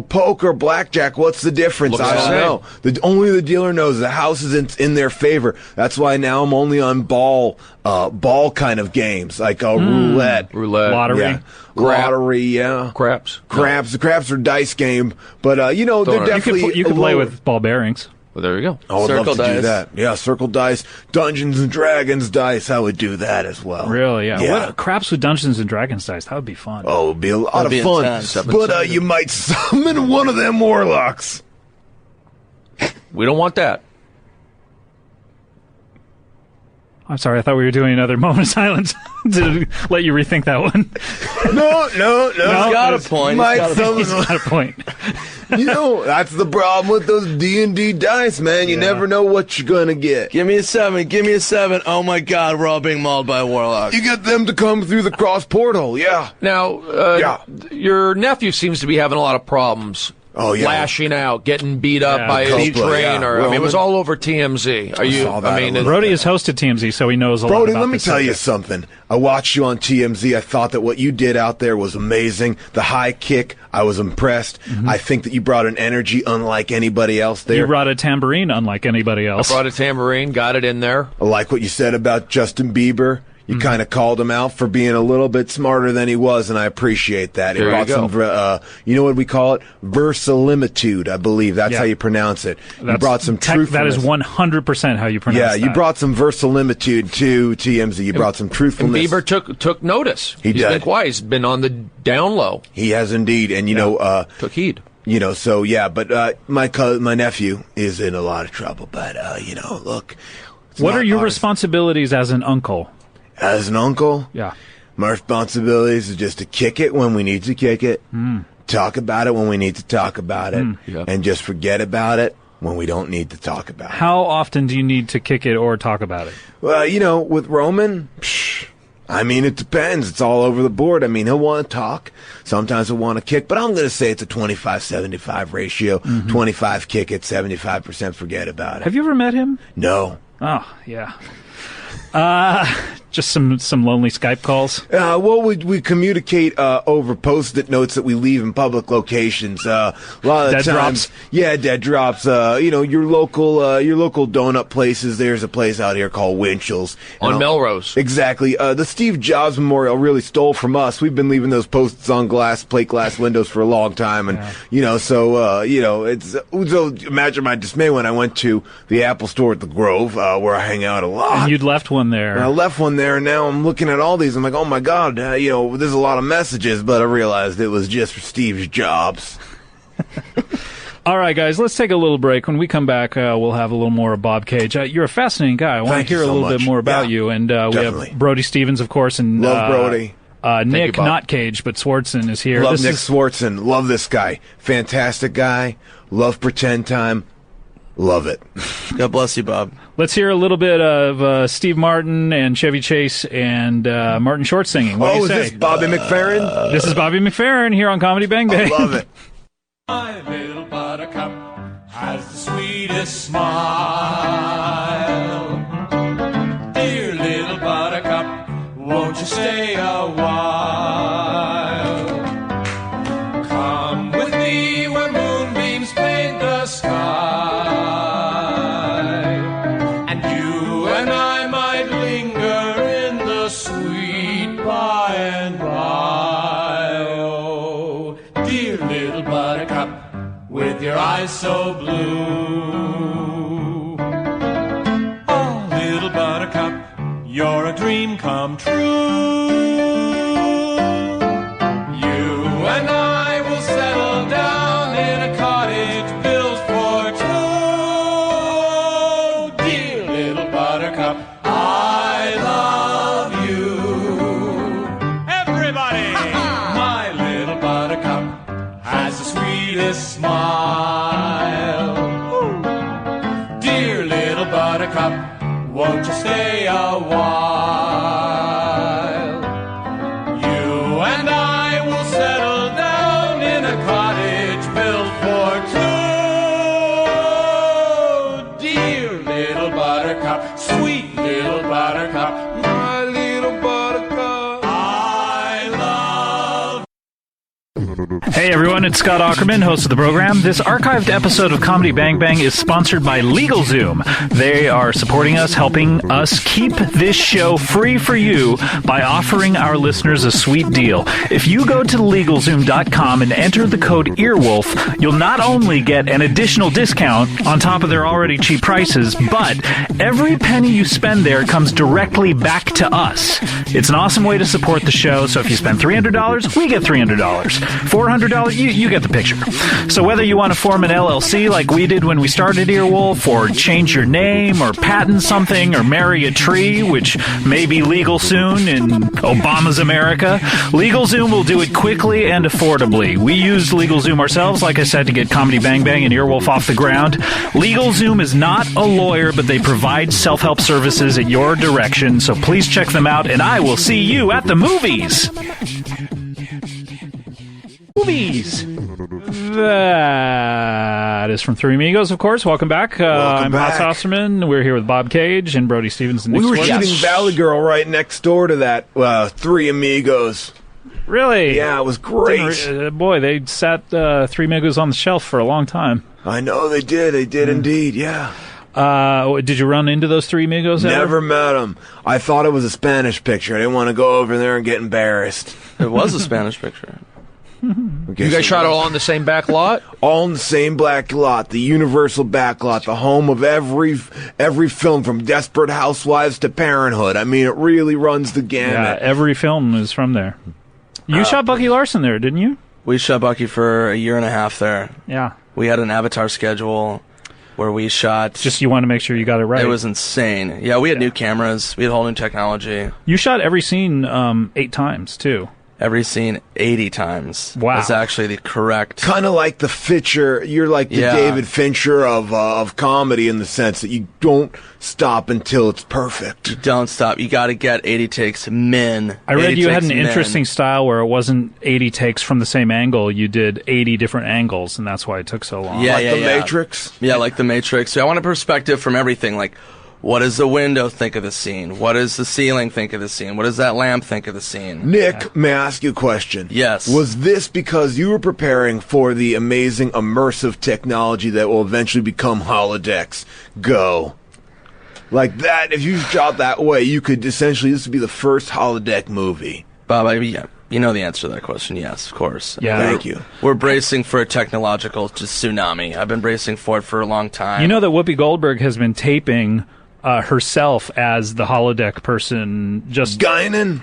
Poker, blackjack, what's the difference? Looks I the don't same. know. Only the dealer knows. The house is in their favor. That's why now I'm only on ball kind of games, like roulette. Lottery. Yeah. Lottery, yeah. Craps. The craps are dice game, but they're definitely You could play lower. with ball bearings. Well, there you go. I would Circle love to do dice. that. Yeah, circle dice, Dungeons and Dragons dice. I would do that as well. Really? Yeah. Yeah. What craps with Dungeons and Dragons dice? That would be fun. Oh, it would be a lot That'd of be fun. intense. But you might summon one of them warlocks. We don't want that. I'm sorry. I thought we were doing another moment of silence to let you rethink that one. No. He's got a point. Might He's got a summon He's got a point. that's the problem with those D&D dice, man. You never know what you're gonna get. Give me a 7. Give me a 7. Oh my God, we're all being mauled by a warlock. You get them to come through the cross portal. Yeah. Now, your nephew seems to be having a lot of problems. Oh, yeah. Lashing out, getting beat up by a Coppola, trainer. yeah. I mean, it was all over TMZ. Are you? saw that I mean, a little Brody has hosted TMZ, so he knows a lot Brody, about let me this tell you subject. something. I watched you on TMZ. I thought that what you did out there was amazing. The high kick, I was impressed. I think that you brought an energy unlike anybody else there. You brought a tambourine unlike anybody else. brought a tambourine, got it in there. I like what you said about Justin Bieber. You kind of called him out for being a little bit smarter than he was, and I appreciate that. There He brought you go. some, you know what we call it? Versalimitude, I believe. That's how you pronounce it. You brought some That is truthfulness. 100% how you pronounce Yeah, that. you brought some versalimitude to TMZ. You brought some And truthfulness. Bieber took notice. He He's did. been quiet. He's been on the down low. He has indeed, and Took heed. So yeah, but my nephew is in a lot of trouble. But look, it's What not are your ours. responsibilities as an uncle? As an uncle? Yeah. My responsibilities is just to kick it when we need to kick it, talk about it when we need to talk about it, Yep. and just forget about it when we don't need to talk about it. How often do you need to kick it or talk about it? Well, with Roman, it depends. It's all over the board. He'll want to talk. Sometimes he'll want to kick, but I'm going to say it's a 25-75 ratio. 25 kick it, 75% forget about it. Have you ever met him? No. Oh, yeah. Just some lonely Skype calls. We communicate over post-it notes that we leave in public locations. A lot of Dead the times, drops? yeah, dead drops. Your local donut places. There's a place out here called Winchell's On Melrose. Exactly. The Steve Jobs Memorial really stole from us. We've been leaving those post-its on plate glass windows for a long time, and so imagine my dismay when I went to the Apple store at the Grove, where I hang out a lot. And you'd left one there. And I left one there, and now I'm looking at all these. I'm like, oh my God, there's a lot of messages, but I realized it was just for Steve Jobs. All right, guys, let's take a little break. When we come back, we'll have a little more of Bob Cage. You're a fascinating guy. I want Thank to hear you so a little bit much. more about you. And we definitely. have Brody Stevens, of course, and Love Brody. Nick, Bob. not Cage, but Swardson is here. Love Nick Swardson. Love this guy. Fantastic guy. Love Pretend Time. Love it. God bless you, Bob. Let's hear a little bit of Steve Martin and Chevy Chase and Martin Short singing. What do you Is say? this Bobby McFerrin? This is Bobby McFerrin here on Comedy Bang Bang. I love it. My little buttercup has the sweetest smile. Dear little buttercup, won't you stay a while? Come with me where moonbeams paint the sky, and you and I might linger in the sweet by and by. Oh, dear little buttercup, with your eyes so blue. Oh, little buttercup, you're a dream come true. You and I will settle down in a cottage built for two. Dear little buttercup, I love you. Everybody! My little buttercup has the sweetest smile. Dear little buttercup, won't you stay a while? You and I will settle down in a cottage built for two. Dear little buttercup, sweet little buttercup, my little buttercup, I love. Hey everyone, it's Scott Aukerman, host of the program. This archived episode of Comedy Bang Bang is sponsored by LegalZoom. They are supporting us, helping us keep this show free for you by offering our listeners a sweet deal. If you go to LegalZoom.com and enter the code EARWOLF, you'll not only get an additional discount on top of their already cheap prices, but every penny you spend there comes directly back to us. It's an awesome way to support the show, so if you spend $300, we get $300. $400, you get the picture. So whether you want to form an LLC like we did when we started Earwolf, or change your name, or patent something, or marry a tree, which may be legal soon in Obama's America, LegalZoom will do it quickly and affordably. We used LegalZoom ourselves, like I said, to get Comedy Bang Bang and Earwolf off the ground. LegalZoom is not a lawyer, but they provide self-help services at your direction, so please check them out, and I will see you at the movies. Movies. That is from Three Amigos, of course. Welcome back. I'm back. Haas Osterman. We're here with Bob Cage and Brody Stevens and Nick We were Swardson. shooting Valley Girl right next door to that Three Amigos. Really? Yeah, it was great. Boy, they sat Three Amigos on the shelf for a long time. I know they did. They did indeed, yeah. Did you run into those Three Amigos ever? Never met them. I thought it was a Spanish picture. I didn't want to go over there and get embarrassed. It was a Spanish picture. You guys shot all on the same back lot? All in the same back lot, the universal back lot, the home of every film from Desperate Housewives to Parenthood. I mean, it really runs the Yeah, gamut. every film is from there. You shot Bucky Larson there, didn't you? We shot Bucky for a year and a half there. Yeah. We had an Avatar schedule where we shot. Just you want to make sure you got it right. It was insane. Yeah, we had new cameras. We had whole new technology. You shot every scene 8 times, too. Every scene 80 times. Wow. That's actually the correct. Kind of like the Fincher. You're like the Yeah. David Fincher of comedy in the sense that you don't stop until it's perfect. Don't stop. You got to get 80 takes min. I read 80 you had takes an min. interesting style where it wasn't 80 takes from the same angle. You did 80 different angles, and that's why it took so long. Yeah, Like yeah, the yeah. Matrix. Yeah, like the Matrix. So I want a perspective from everything. Like, what does the window think of the scene? What does the ceiling think of the scene? What does that lamp think of the scene? Nick, may I ask you a question? Yes. Was this because you were preparing for the amazing immersive technology that will eventually become holodecks? Go. Like that, if you shot that way, you could essentially, this would be the first holodeck movie. Bob, yeah, you know the answer to that question. Yes, of course. Yeah. Thank you. We're bracing for a technological just tsunami. I've been bracing for it for a long time. You know that Whoopi Goldberg has been taping herself as the holodeck person. Just Guinan.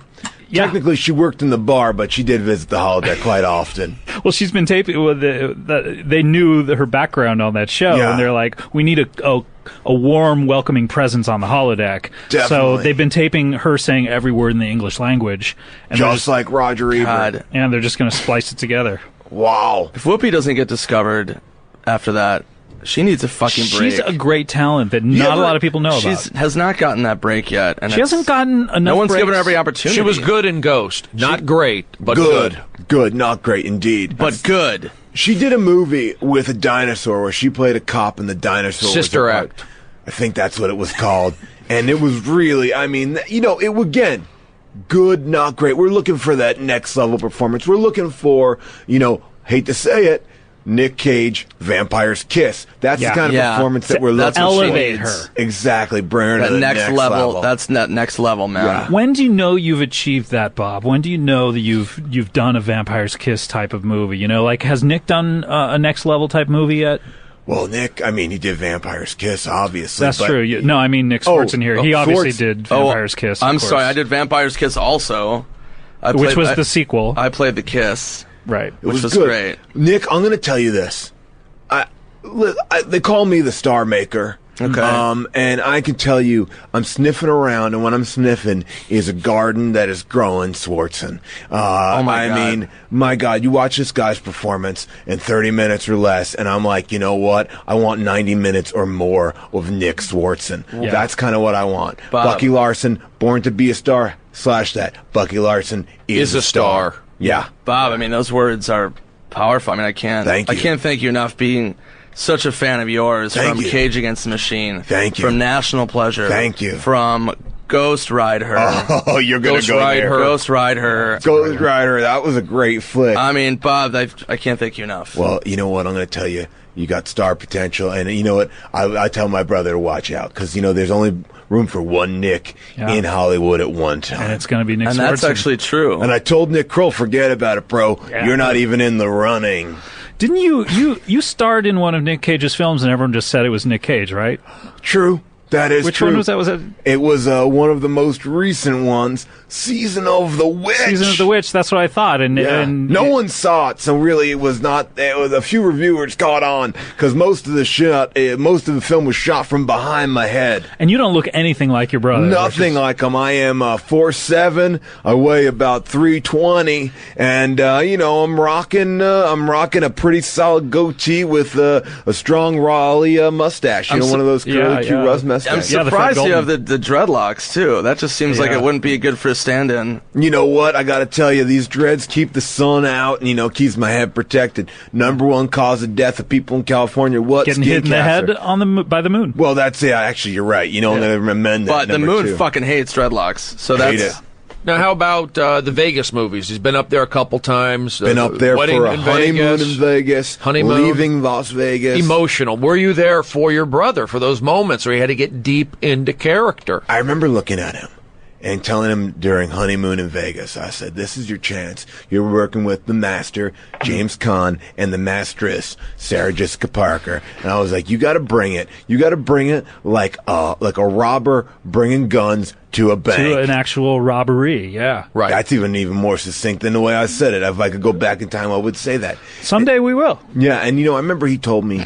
Yeah. Technically, she worked in the bar, but she did visit the holodeck quite often. Well, she's been taping. Well, they knew her background on that show, Yeah. and they're like, we need a warm, welcoming presence on the holodeck. So Definitely. they've been taping her saying every word in the English language, and Just like Roger Ebert. they're just going to splice it together. Wow. If Whoopi doesn't get discovered after that, she needs a fucking break. She's a great talent that not a lot of people know She about. has not gotten that break yet. And She hasn't gotten enough. No one's breaks. given her every opportunity. She was good in Ghost. Not great, but good. Good, not great indeed. But good. She did a movie with a dinosaur where she played a cop and the dinosaur Sister was Act. I think that's what it was called. And it was really, I mean, you know, it again, good, not great. We're looking for that next level performance. We're looking for, you know, hate to say it, Nick Cage, Vampire's Kiss. That's Yeah. the kind of Yeah. performance that we're That's looking what she for. Elevate needs. her. Exactly, bring her to That the next level. That's that next level, man. Yeah. When do you know you've achieved that, Bob? When do you know that you've done a Vampire's Kiss type of movie? You know, like, has Nick done a next level type movie yet? Well, Nick, I mean, he did Vampire's Kiss, obviously. That's but true. No, I mean Nick Swardson here. He obviously Swartz- did Vampire's Kiss. of I'm course. sorry, I did Vampire's Kiss also. Which was the sequel, I played the Kiss. right? It which was good. great. Nick, I'm going to tell you this. They call me the Star Maker. Okay. And I can tell you, I'm sniffing around, and what I'm sniffing is a garden that is growing Swardson. Oh my God. I mean, my God, you watch this guy's performance in 30 minutes or less, and I'm like, you know what? I want 90 minutes or more of Nick Swardson. Yeah. That's kind of what I want. Bob. Bucky Larson, born to be a star, / that. Bucky Larson is a star. Yeah. Bob, I mean, those words are powerful. I mean, I can't thank you enough being such a fan of yours. Thank from you. Cage Against the Machine. Thank you. From National Pleasure. Thank you. From Ghost Ride Her. Oh, you're going to Ghost go Ride there. Her. Ghost Ride Her. Ghost Rider, that was a great flick. I mean, Bob, I can't thank you enough. Well, you know what? I'm going to tell you. You got star potential. And you know what? I tell my brother to watch out because, you know, there's only room for one Nick in Hollywood at one time. And it's going to be Nick and Swardson. that's actually true. And I told Nick Kroll, forget about it, bro. Yeah. You're not even in the running. Didn't you starred in one of Nick Cage's films and everyone just said it was Nick Cage, right? True. That is Which true. one was that? Was that It was one of the most recent ones, Season of the Witch. Season of the Witch? That's what I thought. And No one saw it, so really it was not. It was a few reviewers caught on because most of the film was shot from behind my head. And you don't look anything like your brother. Nothing like him. I am 4'7". I weigh about 320, and you know I'm rocking a pretty solid goatee with a strong Raleigh mustache. You know, one of those curly Q Russ mustaches. I'm Yeah, the Fred surprised you have Goldman. the dreadlocks too. That just seems like Yeah. it wouldn't be good for a stand-in. You know what? I got to tell you, these dreads keep the sun out and, you know, keeps my head protected. Number one cause of death of people in California, what? Getting Skin hit in the cancer. head by the moon. Well, that's it. Actually, you're right. You know, I'm going to amend that. But the number moon two. fucking hates dreadlocks. So Hate that's it. Now, how about the Vegas movies? He's been up there a couple times. Been up there Wedding for a in honeymoon in Vegas. Honeymoon. Leaving Las Vegas. Emotional. Were you there for your brother for those moments where he had to get deep into character? I remember looking at him and telling him during honeymoon in Vegas, I said, this is your chance. You're working with the master, James Caan, and the mistress, Sarah Jessica Parker. And I was like, you got to bring it. You got to bring it like a robber bringing guns to a bank. To an actual robbery, yeah. Right. That's even more succinct than the way I said it. If I could go back in time, I would say that. Someday we will. Yeah, and you know, I remember he told me,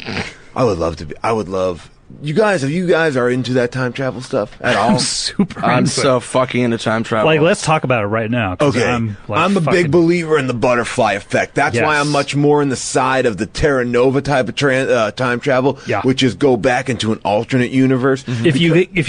I would love. You guys, if you guys are into that time travel stuff at all? I'm super I'm into so it. fucking into time travel. Like, let's talk about it right now. 'cause Okay, I'm a big believer in the butterfly effect. That's why Yes. I'm much more in the side of the Terra Nova type of time travel, Yeah. which is go back into an alternate universe. If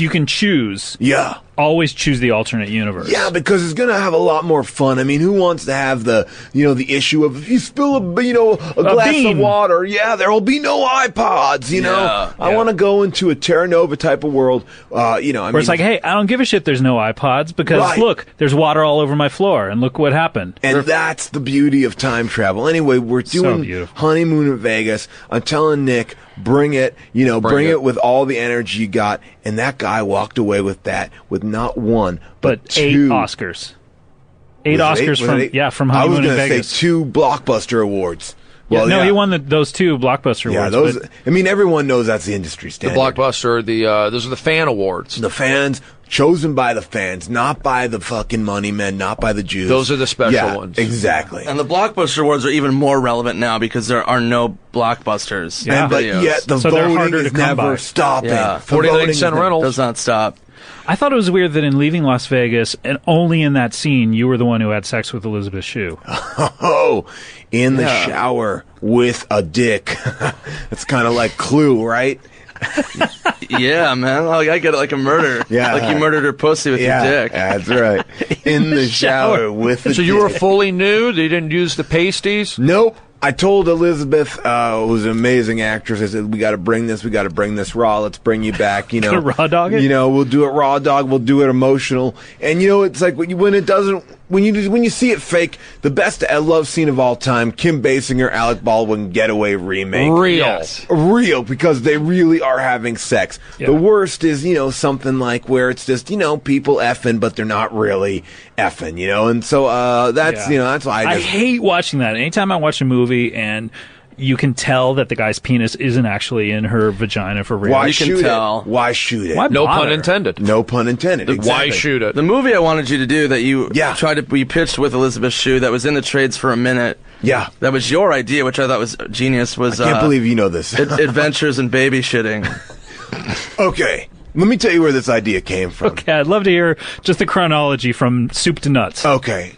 you can choose, Yeah. always choose the alternate universe. Yeah, because it's gonna have a lot more fun. I mean, who wants to have the issue of if you spill a glass bean. of water, there will be no iPods. You know, I want to go into a Terra Nova type of world. Where it's like, hey, I don't give a shit there's no iPods because Right. look, there's water all over my floor and look what happened. and that's the beauty of time travel. Anyway, we're doing beautiful. honeymoon in Vegas. I'm telling Nick, bring it. You know, bring it with all the energy you got. And that guy walked away with that, with not one but But 8 two Oscars. 8 Was it Oscars Was it eight? from I was Honeymoon in gonna Vegas. say 2 blockbuster awards. Well, no, yeah. he won those 2 Blockbuster Yeah, awards. those. I mean, everyone knows that's the industry The standard. Blockbuster, those are the fan awards. The fans, chosen by the fans, not by the fucking money men, not by the Jews. Those are the special Yeah, ones. Exactly. And the Blockbuster Awards are even more relevant now because there are no blockbusters. Yeah. But videos. yet the So they're voting harder is to come never by. stopping. Yeah. The 49 voting is cent never- rentals. Does not stop. I thought it was weird that in leaving Las Vegas, and only in that scene, you were the one who had sex with Elizabeth Shue. Oh, in the shower with a dick. It's kind of like Clue, right? Yeah, man. Like, I get it like a murder. Yeah. Like you murdered her pussy with your dick. That's right. In the shower with a So dick. you were fully nude? They didn't use the pasties? Nope. I told Elizabeth, who's an amazing actress, I said, we got to bring this raw. Let's bring you back, you know. Gonna raw dog it? You know, we'll do it raw dog. We'll do it emotional. And, you know, it's like when it doesn't, when you see it fake, the best love scene of all time, Kim Basinger, Alec Baldwin Getaway remake. Real. Yes. Real, because they really are having sex. Yeah. The worst is, you know, something like where it's just, you know, people effing, but they're not really effing, you know. And so that's, Yeah. you know, that's why I I just... hate watching that. Anytime I watch a movie and you can tell that the guy's penis isn't actually in her vagina for real. Why You can shoot tell. it? Why shoot it? Why No bother? pun intended. No pun intended. Why Exactly. shoot it? The movie I wanted you to do that you you pitched with Elizabeth Shue that was in the trades for a minute. Yeah. That was your idea, which I thought was genius. Was I can't believe you know this. Adventures in Baby Shitting. Okay. Let me tell you where this idea came from. Okay, I'd love to hear just the chronology from soup to nuts. Okay.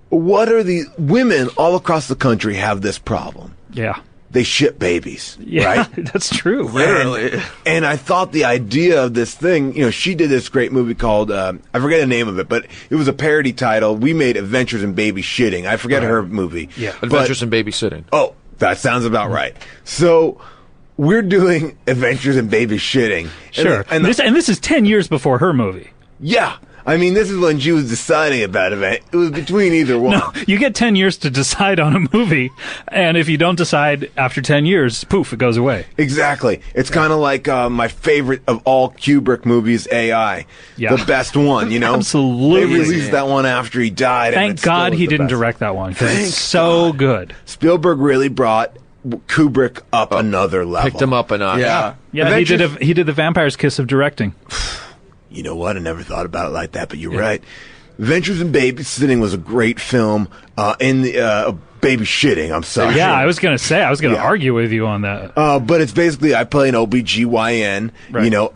What are the women all across the country have this problem? Yeah. They ship babies, Yeah, right? that's true. Literally. And I thought the idea of this thing, you know, she did this great movie called, I forget the name of it, but it was a parody title. We made Adventures in Baby Shitting. I forget her movie. Yeah. Adventures in Babysitting. Oh, that sounds about right. So we're doing Adventures in Baby Shitting. Sure. And This is 10 years before her movie. yeah. I mean, this is when she was deciding about it. It was between either one. No, you get 10 years to decide on a movie, and if you don't decide after 10 years, poof, it goes away. Exactly. It's kind of like my favorite of all Kubrick movies, AI. Yeah. The best one, you know? Absolutely. They released that one after he died. and Thank it still God is he the didn't best. direct that one, 'cause Thank it's so God. good. Spielberg really brought Kubrick up another level. Picked him up a notch. Yeah. Yeah, he did the Vampire's Kiss of directing. You know what? I never thought about it like that, but you're right. Adventures in Babysitting was a great film. In the Baby Shitting, I'm sorry. Yeah, I was going to Yeah. argue with you on that. But it's basically I play an OBGYN, Right. you know,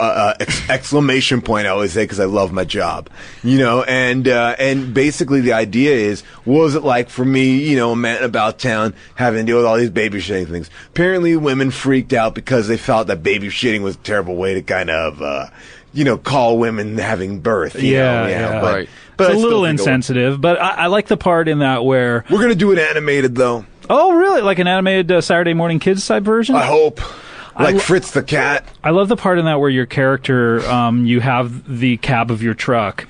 exclamation point I always say because I love my job, you know, and basically the idea is, what was it like for me, you know, a man about town having to deal with all these baby shitting things? Apparently women freaked out because they felt that baby shitting was a terrible way to kind of, you know, call women having birth. You know, Yeah. But, Right. but It's I a still little think insensitive, but I like the part in that where, we're going to do it animated though. oh, really? Like an animated Saturday Morning Kids type version? I hope. Like lo- Fritz the cat. I love the part in that where your character, you have the cab of your truck,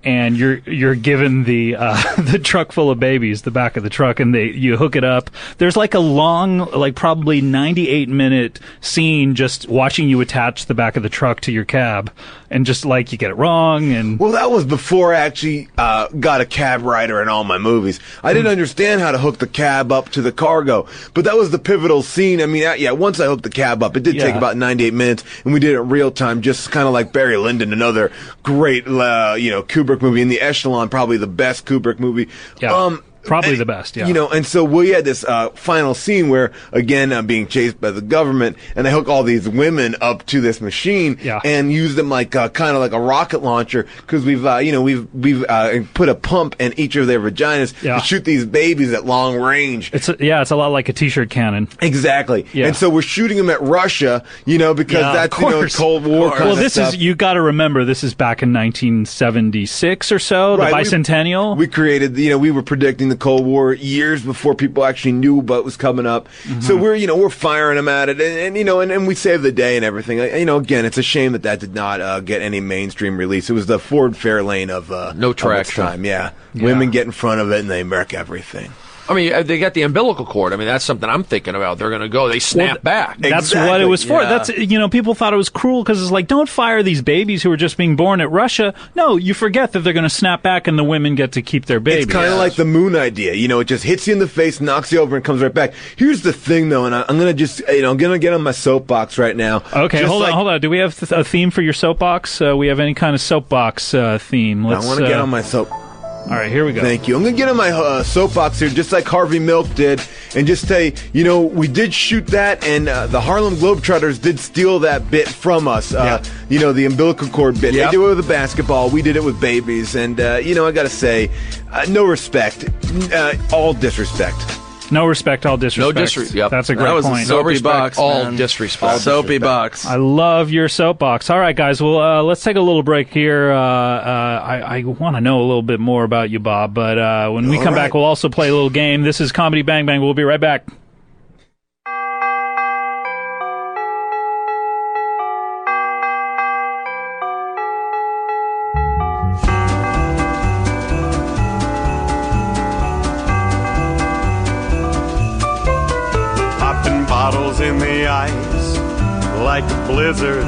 and you're given the the truck full of babies, the back of the truck, and you hook it up. There's like a long, like probably 98-minute scene just watching you attach the back of the truck to your cab, and just like you get it wrong, and Well, that was before I actually got a cab rider in all my movies. I didn't understand how to hook the cab up to the cargo, but that was the pivotal scene. I mean, yeah, once I hooked the cab up, it did take Yeah. about 98 minutes, and we did it real time, just kind of like Barry Lyndon, another great, you know, Kubrick movie. In the Echelon, probably the best Kubrick movie. Yeah. Probably the best, yeah. You know, and so we had this final scene where, again, I'm being chased by the government, and I hook all these women up to this machine Yeah. and use them like kind of like a rocket launcher because we've put a pump in each of their vaginas Yeah. to shoot these babies at long range. it's a lot like a t-shirt cannon. Exactly. Yeah. And so we're shooting them at Russia, you know, because Yeah, that's, of you know, course. Cold War kind Well, of this stuff. is, you got to remember, this is back in 1976 or so, the Right, bicentennial. We created, you know, we were predicting the Cold War years before people actually knew what was coming up. Mm-hmm. So we're firing them at it, and you know, and we saved the day and everything. You know, again, it's a shame that did not get any mainstream release. It was the Ford Fairlane of No of its traction. time. Yeah. Women get in front of it and they murk everything. I mean, they got the umbilical cord. I mean, that's something I'm thinking about. They're going to go. They snap back. That's what it was for. Yeah. That's people thought it was cruel because it's like, don't fire these babies who are just being born at Russia. No, you forget that they're going to snap back and the women get to keep their babies. It's kind of like the moon idea. It just hits you in the face, knocks you over, and comes right back. Here's the thing, though, and I'm going to just, I'm going to get on my soapbox right now. Okay, hold on. Do we have a theme for your soapbox? We have any kind of soapbox theme? I want to get on my soap. All right, here we go. Thank you. I'm going to get on my soapbox here, just like Harvey Milk did, and just say, we did shoot that, and the Harlem Globetrotters did steal that bit from us. The umbilical cord bit. Yep. They did it with a basketball. We did it with babies. And, I got to say, no respect. All disrespect. No respect, all disrespect. No disrespect. Yep. That's a great That was point. a No soapy respect, box, all man. disrespect. Soapy box. I love your soapbox. All right, guys. Well, let's take a little break here. I want to know a little bit more about you, Bob. But when we come back, we'll also play a little game. This is Comedy Bang Bang. We'll be right back. Popping bottles in the ice like a blizzard.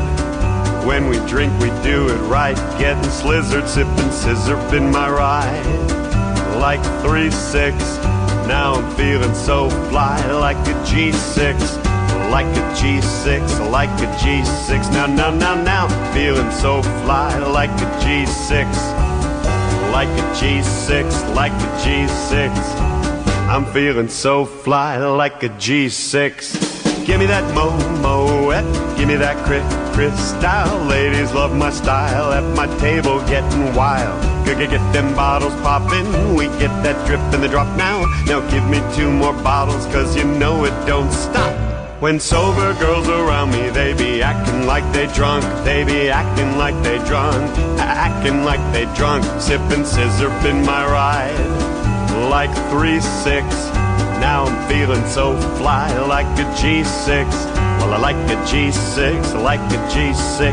When we drink, we do it right. Getting slizzard, sipping scissor in my ride. Like 3-6, now I'm feeling so fly. Like a G6, like a G6, like a G6. Now, feeling so fly. Like a G6, like a G6, like a G6. I'm feeling so fly like a G6. Give me that Moet, give me that Chris style. Ladies love my style at my table getting wild. Get them bottles poppin', we get that drip and the drop now. Now give me 2 more bottles, cause you know it don't stop. When sober girls around me, they be acting like they drunk. They be acting like they drunk, acting like they drunk. Sippin' scissor in my ride. Like 3-6, now I'm feeling so fly. Like a G6, well I like a G6, like a G6.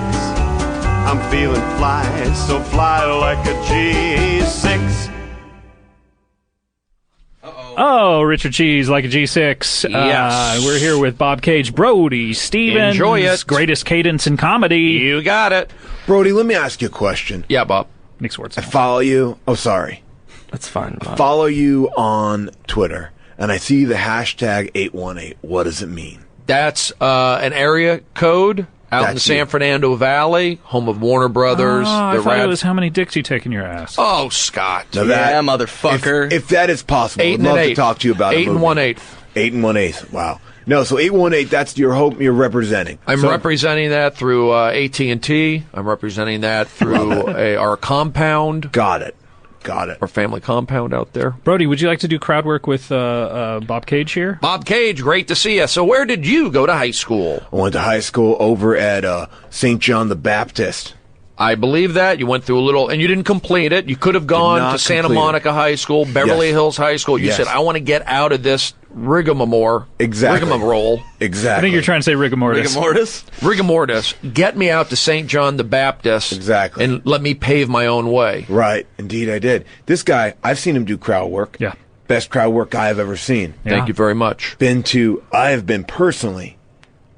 I'm feeling fly, so fly like a G6. Oh, Richard Cheese, like a G6. Yes. We're here with Bob Cage, Brody, Stevens. Enjoy it. Greatest cadence in comedy. You got it. Brody, let me ask you a question. Yeah, Bob. Nick Swardson. I follow you. Oh, sorry. That's fine. Bob. Follow you on Twitter, and I see the hashtag 818. What does it mean? That's an area code out in the That's San you. Fernando Valley, home of Warner Brothers. I the thought it Rad- was how many dicks you take in your ass. Oh, Scott. Now Yeah, motherfucker. If that is possible, 8 I'd and love an to eighth. talk to you about 8 and 1/8. 8 and 1/8. Wow. No, so 818. That's your hope you're representing. I'm So- representing that through AT&T. I'm representing that through our compound, Got it. our family compound out there. Brody, would you like to do crowd work with Bob Cage here? Bob Cage, great to see you. So where did you go to high school? I went to high school over at St. John the Baptist. I believe that. You went through a little, and you didn't complete it. You could have gone not to Santa complete it. Monica High School, Beverly Yes. Hills High School. You Yes. said, I want to get out of this rigmarole. Exactly. Rigmarole. Exactly. I think you're trying to say rigor mortis. Rigor mortis? Rigor mortis. Get me out to St. John the Baptist. Exactly. And let me pave my own way. Right. Indeed, I did. This guy, I've seen him do crowd work. Yeah. Best crowd work guy I've ever seen. Yeah. Thank you very much. I have been personally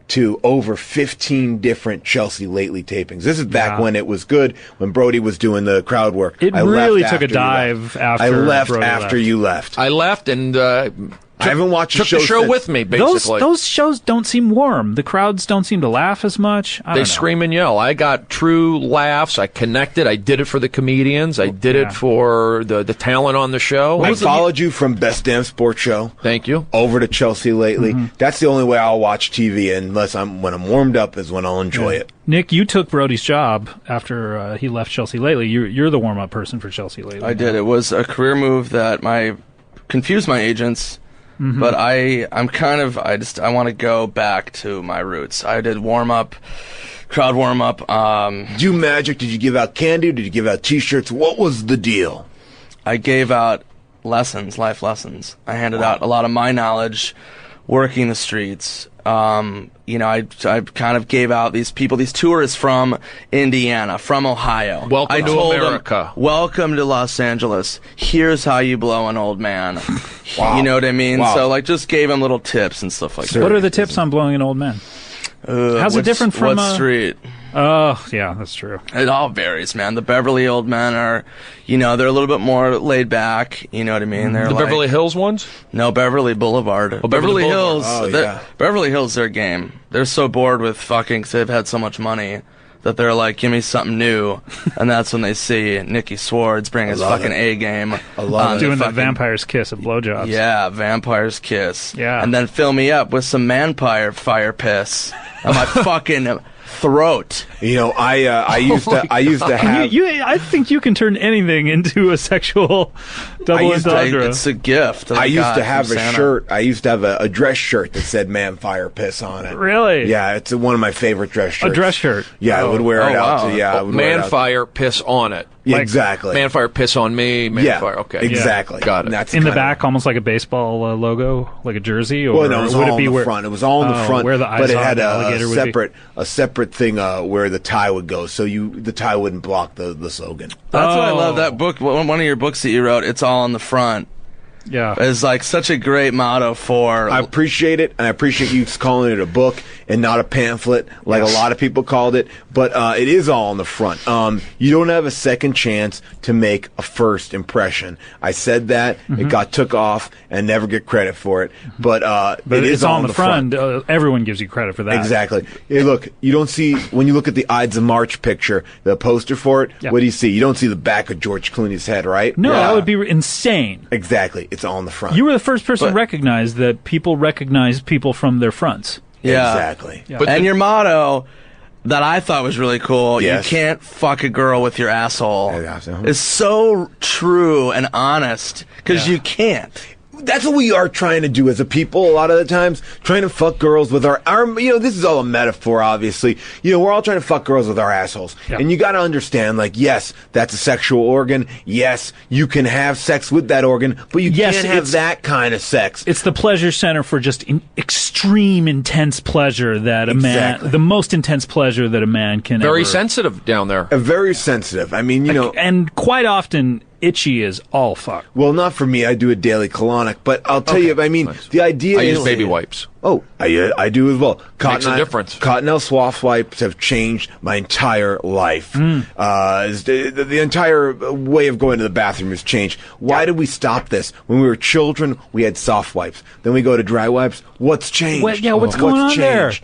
to over 15 different Chelsea Lately tapings. This is back Yeah. when it was good, when Brody was doing the crowd work. It I left really took a after you dive left. after I left Brody after left. you left. I left and I haven't watched took the show since. with me, Those basically. those shows don't seem warm. The crowds don't seem to laugh as much. I They don't know. scream and yell. I got true laughs. I connected. I did it for the comedians. I did Yeah. it for the talent on the show. I followed you from Best Damn Sports Show Thank you. over to Chelsea Lately. Mm-hmm. That's the only way I'll watch TV, unless when I'm warmed up is when I'll enjoy it. Nick, you took Brody's job after he left Chelsea Lately. You're the warm-up person for Chelsea Lately. I did. It was a career move that confused my agents. But I'm kind of, I want to go back to my roots. I did crowd warm up. Did you magic? Did you give out candy? Did you give out T-shirts? What was the deal? I gave out life lessons. I handed out a lot of my knowledge working the streets, you know, I kind of gave out these tourists from Indiana, from Ohio. Welcome I to told America. them, welcome to Los Angeles. Here's how you blow an old man. Wow. You know what I mean? Wow. So, like, just gave them little tips and stuff like that. What are the tips on blowing an old man? How's it different from what street? Oh, yeah, that's true. It all varies, man. The Beverly old men are, you know, they're a little bit more laid back. You know what I mean? They're The like, Beverly Hills ones? No, Beverly Boulevard. Beverly Hills. Boulevard. Oh, yeah. Beverly Hills, their game. They're so bored with fucking, because they've had so much money, that they're like, give me something new. And that's when they see Nicky Swartz bring his love fucking it. A game. I love it. Doing the fucking- vampire's kiss of blowjobs. Yeah, Vampire's Kiss. Yeah. And then fill me up with some manpire fire piss on my fucking throat. You know, I used to have. I think you can turn anything into a sexual double entendre. It's a gift. that I used got to have from a Santa. shirt. I used to have a dress shirt that said "Man Fire Piss" on it. Really? Yeah, it's one of my favorite dress shirts. A dress shirt. Yeah, I would wear it out. wow. To, yeah, I would wear it Man out. fire, piss on it. Yeah, Like- exactly. Man fire, piss on me. Man yeah, fire. Okay. exactly. Got it. And that's In the kinda- back, almost like a baseball logo, like a jersey, or Well, no, it was would all it be in the where, front. It was all in the Oh, front, where the eyes but it are, had the a alligator would be. separate thing where the tie would go, so the tie wouldn't block the slogan. That's why I love Oh. that book. One of your books that you wrote, it's all on the front. Yeah. Is like such a great motto for. I appreciate it, and I appreciate you calling it a book and not a pamphlet like a lot of people called it. But it is all on the front. You don't have a second chance to make a first impression. I said that it got took off and never get credit for it. But But it it's is all on the front. Everyone gives you credit for that. Exactly. Hey, look, you don't see when you look at the Ides of March picture, the poster for it. Yeah. What do you see? You don't see the back of George Clooney's head, right? No, Yeah. that would be insane. Exactly. It's all on the front. You were the first person to But- recognize that people recognize people from their fronts. Yeah. Exactly. Yeah. But And the- your motto that I thought was really cool, Yes. you can't fuck a girl with your asshole, Yeah, so- is so true and honest, because you can't. That's what we are trying to do as a people a lot of the times, trying to fuck girls with our this is all a metaphor, obviously. We're all trying to fuck girls with our assholes. Yeah. And you got to understand, like, yes, that's a sexual organ. Yes, you can have sex with that organ, but you Yes, can't have it's- that kind of sex. It's the pleasure center for just extreme, intense pleasure that a Exactly. man, the most intense pleasure that a man can Very ever. sensitive down there. Very sensitive. I mean, And quite often, itchy is all fuck. well, not for me. I do a daily colonic, but I'll tell you, I mean, Nice. the idea I is use baby wipes. Oh, I do as well. Makes a difference. Cottonelle Swath wipes have changed my entire life. Hmm. The entire way of going to the bathroom has changed. Why did we stop this? When we were children, we had soft wipes. Then we go to dry wipes. What's changed? What's going on changed?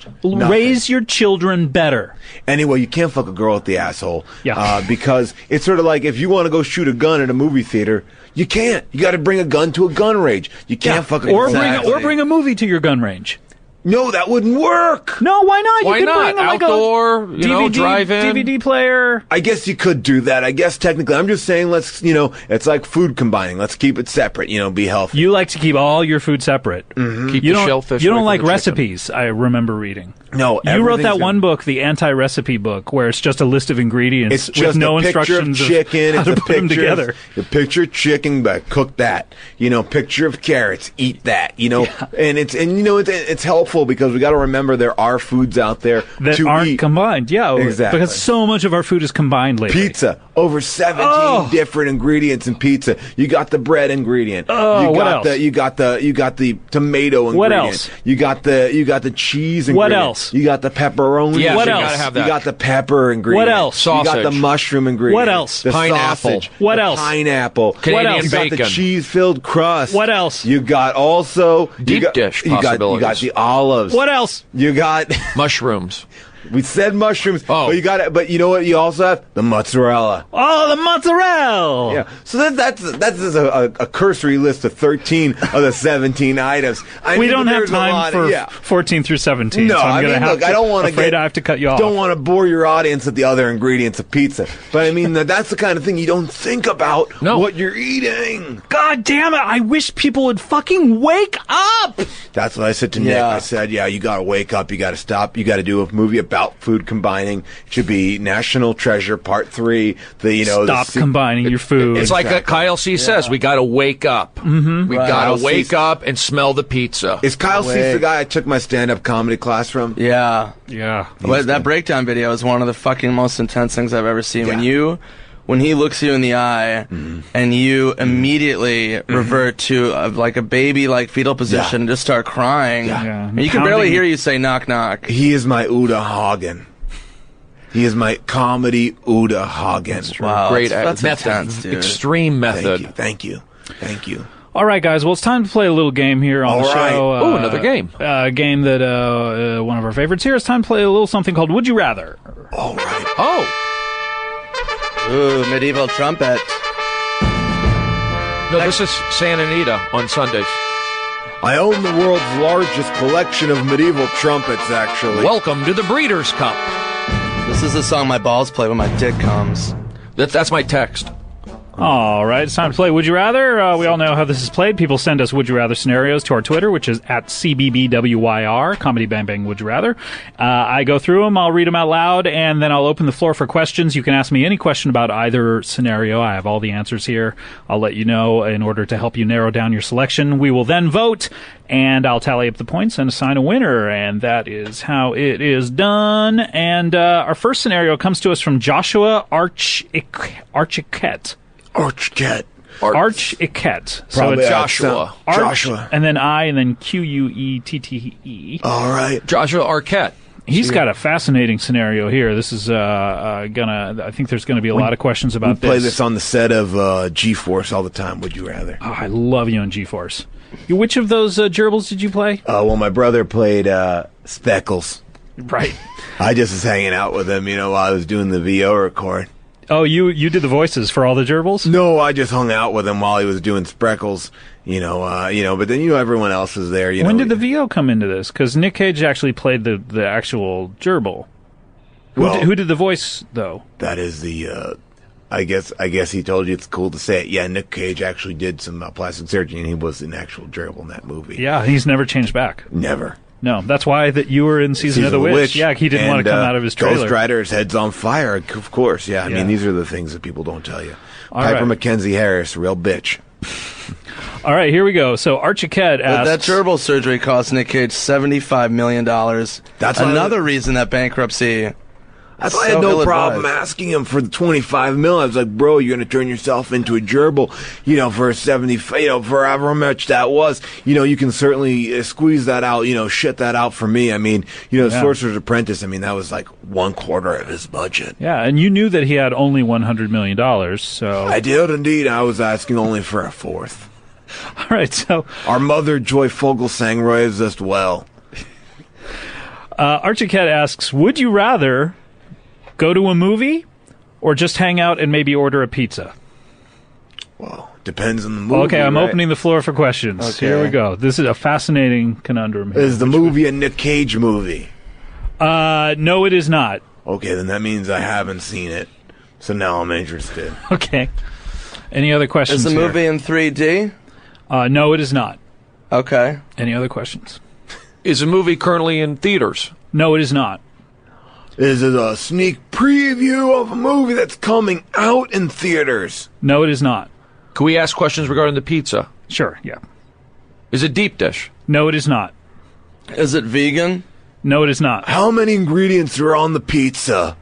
there? Nothing. Raise your children better. Anyway, you can't fuck a girl with the asshole. Yeah. Because it's sort of like if you want to go shoot a gun at a movie theater, you can't. You got to bring a gun to a gun range. You can't fuck a or girl. bring a movie to your gun range. No, that wouldn't work. No, why not? Why you can not? bring like Outdoor, a DVD, drive-in. DVD player. I guess you could do that. I guess technically, I'm just saying, it's like food combining. Let's keep it separate. Be healthy. You like to keep all your food separate. Mm-hmm. Keep You the don't. shellfish. You away don't from like the chicken. recipes. I remember reading. No, You wrote that everything's one book, the anti-recipe book, where it's just a list of ingredients It's with just no a picture instructions of chicken. how It's to a put them picture together. A picture of chicken, but cook that. Picture of carrots, eat that. And it's helpful because we got to remember there are foods out there That to aren't eat. combined. Yeah, Exactly. because so much of our food is combined lately. Pizza, over 17 different ingredients in pizza. You got the bread ingredient. Oh, you what got else? You got the tomato ingredient. What else? You got the cheese ingredient. What else? You got the pepperoni. Yes, What you else? gotta have that. You got the pepper ingredient. What else? You got Sausage. the mushroom ingredient. What else? The Pineapple. sausage. What the else? Pineapple. Canadian else? You got the bacon. cheese-filled crust. What else? You got also Deep dish You got possibilities. the olives. What else? You got. Mushrooms. We said mushrooms. Oh. But you got it. But you know what? You also have the mozzarella. Oh, the mozzarella. Yeah, so that's just a cursory list of 13 of the 17 items. We mean, don't have there's a time lot for of- 14 through 17. No, so I'm I gonna mean, have look, I don't want to afraid I have to cut you off. Don't want to bore your audience with the other ingredients of pizza, but I mean that's the kind of thing you don't think about No. what you're eating. God damn it! I wish people would fucking wake up. That's what I said to Nick. Yeah. I said, yeah, you got to wake up. You got to stop. You got to do a movie, about food combining. It should be National Treasure Part 3. Stop combining your food. It's like Kyle C says, we got to wake up. Mm-hmm. We got to wake up and smell the pizza. Is Kyle C the guy I took my stand-up comedy class from? Yeah. Yeah. But that breakdown video is one of the fucking most intense things I've ever seen. When he looks you in the eye and you immediately revert to like a baby like fetal position and just start crying. Yeah. And you can barely hear you say knock knock. He is my Uda Hagen. He is my comedy Uda Hagen. Wow, Great that's method. intense, dude. Extreme method. Thank you. All right, guys. Well, it's time to play a little game here on the show. Another game. A game that one of our favorites here. It's time to play a little something called Would You Rather. All right. Oh. Ooh, medieval trumpet. No, this is Santa Anita on Sundays. I own the world's largest collection of medieval trumpets, actually. Welcome to the Breeders' Cup. This is the song my balls play when my dick comes. That's my text. All right, it's time to play Would You Rather. We all know how this is played. People send us Would You Rather scenarios to our Twitter, which is at CBBWYR, Comedy Bang Bang Would You Rather. I go through them, I'll read them out loud, and then I'll open the floor for questions. You can ask me any question about either scenario. I have all the answers here. I'll let you know in order to help you narrow down your selection. We will then vote, and I'll tally up the points and assign a winner, and that is how it is done. And our first scenario comes to us from Joshua Archiquette. Archiquette. So it's Joshua. Joshua. And then I, and then Quette. All right. Joshua Arquette. He's got a fascinating scenario here. This is I think there's gonna be a lot of questions about We play this on the set of G-Force all the time. Would you rather? Oh, I love you on G-Force. Which of those gerbils did you play? Well, my brother played Speckles. Right. I just was hanging out with him, while I was doing the VO record. Oh, you did the voices for all the gerbils? No, I just hung out with him while he was doing Spreckles, but then, everyone else was there, When did the VO come into this? Because Nick Cage actually played the actual gerbil. Who did the voice, though? That is the, I guess he told you it's cool to say it. Yeah, Nick Cage actually did some plastic surgery, and he was an actual gerbil in that movie. Yeah, he's never changed back. Never. No, that's why that you were in Season of the Witch. Yeah, he didn't want to come out of his trailer. Ghost Rider's head's on fire, of course. Yeah, I mean, these are the things that people don't tell you. All Piper right. Mackenzie Harris, real bitch. All right, here we go. So Archiquette asks... That gerbil surgery cost Nick Cage $75 million. That's another reason that bankruptcy... That's why I had no problem asking him for the $25 million. I was like, bro, you're going to turn yourself into a gerbil, for 70, for however much that was. You can certainly squeeze that out, shit that out for me. I mean, Sorcerer's Apprentice, that was like 1/4 of his budget. Yeah, and you knew that he had only $100 million, so... I did indeed. I was asking only for a fourth. All right, so... Our mother, Joy Fogelsang, raised us well. Archiquette asks, would you rather... go to a movie, or just hang out and maybe order a pizza? Well, depends on the movie. Okay, I'm opening the floor for questions. Okay. Here we go. This is a fascinating conundrum here. Is the movie a Nick Cage movie? No, it is not. Okay, then that means I haven't seen it. So now I'm interested. Okay. Any other questions? Is the movie in 3D? No, it is not. Okay. Any other questions? Is the movie currently in theaters? No, it is not. Is it a sneak preview of a movie that's coming out in theaters? No, it is not. Can we ask questions regarding the pizza? Sure, yeah. Is it deep dish? No, it is not. Is it vegan? No, it is not. How many ingredients are on the pizza?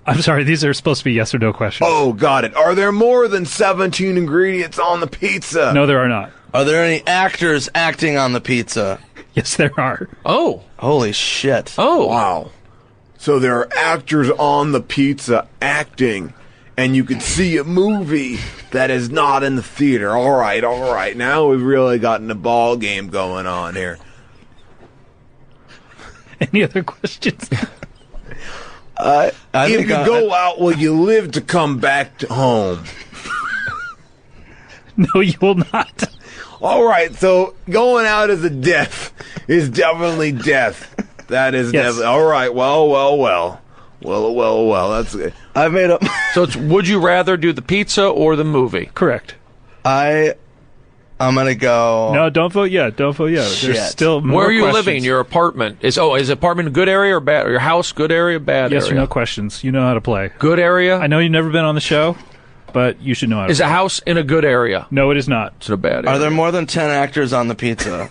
I'm sorry, these are supposed to be yes or no questions. Oh, got it. Are there more than 17 ingredients on the pizza? No, there are not. Are there any actors acting on the pizza? Yes, there are. Oh. Holy shit. Oh. Wow. So there are actors on the pizza acting, and you can see a movie that is not in the theater. All right. Now we've really gotten a ball game going on here. Any other questions? If you go out, will you live to come back to home? No, you will not. All right, so going out as a death is definitely death. That is definitely... All right, well. That's good. I've made up... So it's would you rather do the pizza or the movie? Correct. I I'm gonna go. No, don't vote yet. Don't vote yet. Shit. There's still more Where are you questions. living? Your apartment is apartment a good area or bad? Or your house good area, bad Yes area? or no questions. You know how to play. Good area. I know you've never been on the show, but you should know how to Is play. a house in a good area? No, it is not. It's a bad area. Are there more than 10 actors on the pizza?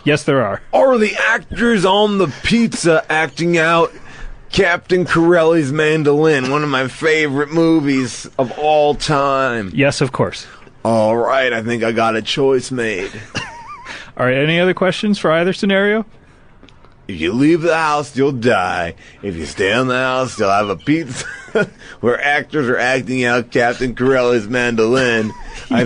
Yes, there are. Are the actors on the pizza acting out Captain Corelli's Mandolin, one of my favorite movies of all time? Yes, of course. All right, I think I got a choice made. All right, any other questions for either scenario? If you leave the house, you'll die. If you stay in the house, you'll have a pizza where actors are acting out Captain Corelli's Mandolin. Yes. I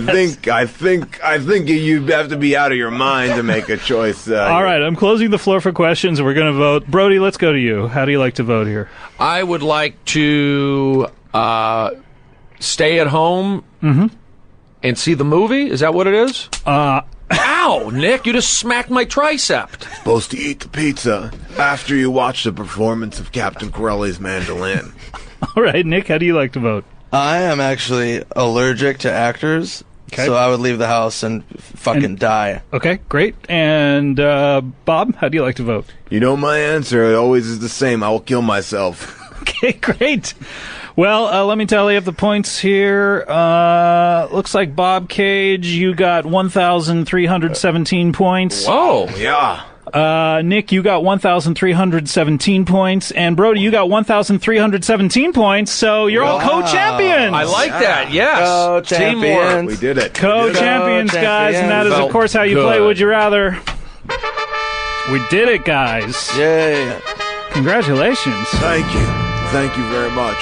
think you have to be out of your mind to make a choice. All right, I'm closing the floor for questions. We're going to vote. Brody, let's go to you. How do you like to vote here? I would like to stay at home and see the movie. Is that what it is? Ow, Nick! You just smacked my tricep. Supposed to eat the pizza after you watch the performance of Captain Corelli's Mandolin. All right, Nick, how do you like to vote? I am actually allergic to actors, Okay. so I would leave the house and fucking die. Okay, great. And Bob, how do you like to vote? You know my answer. It always is the same. I will kill myself. Okay, great. Well, let me tally up the points here. Looks like Bob Cage, you got 1,317 points. Whoa! Yeah. Nick, you got 1,317 points. And Brody, you got 1,317 points. So you're all co-champions. I like that. Yes. Co-champions. Teamwork. We did it. Co-champions, guys. And that is, of Felt course, how you good. play Would You Rather. We did it, guys. Yay. Congratulations. Thank you. Thank you very much.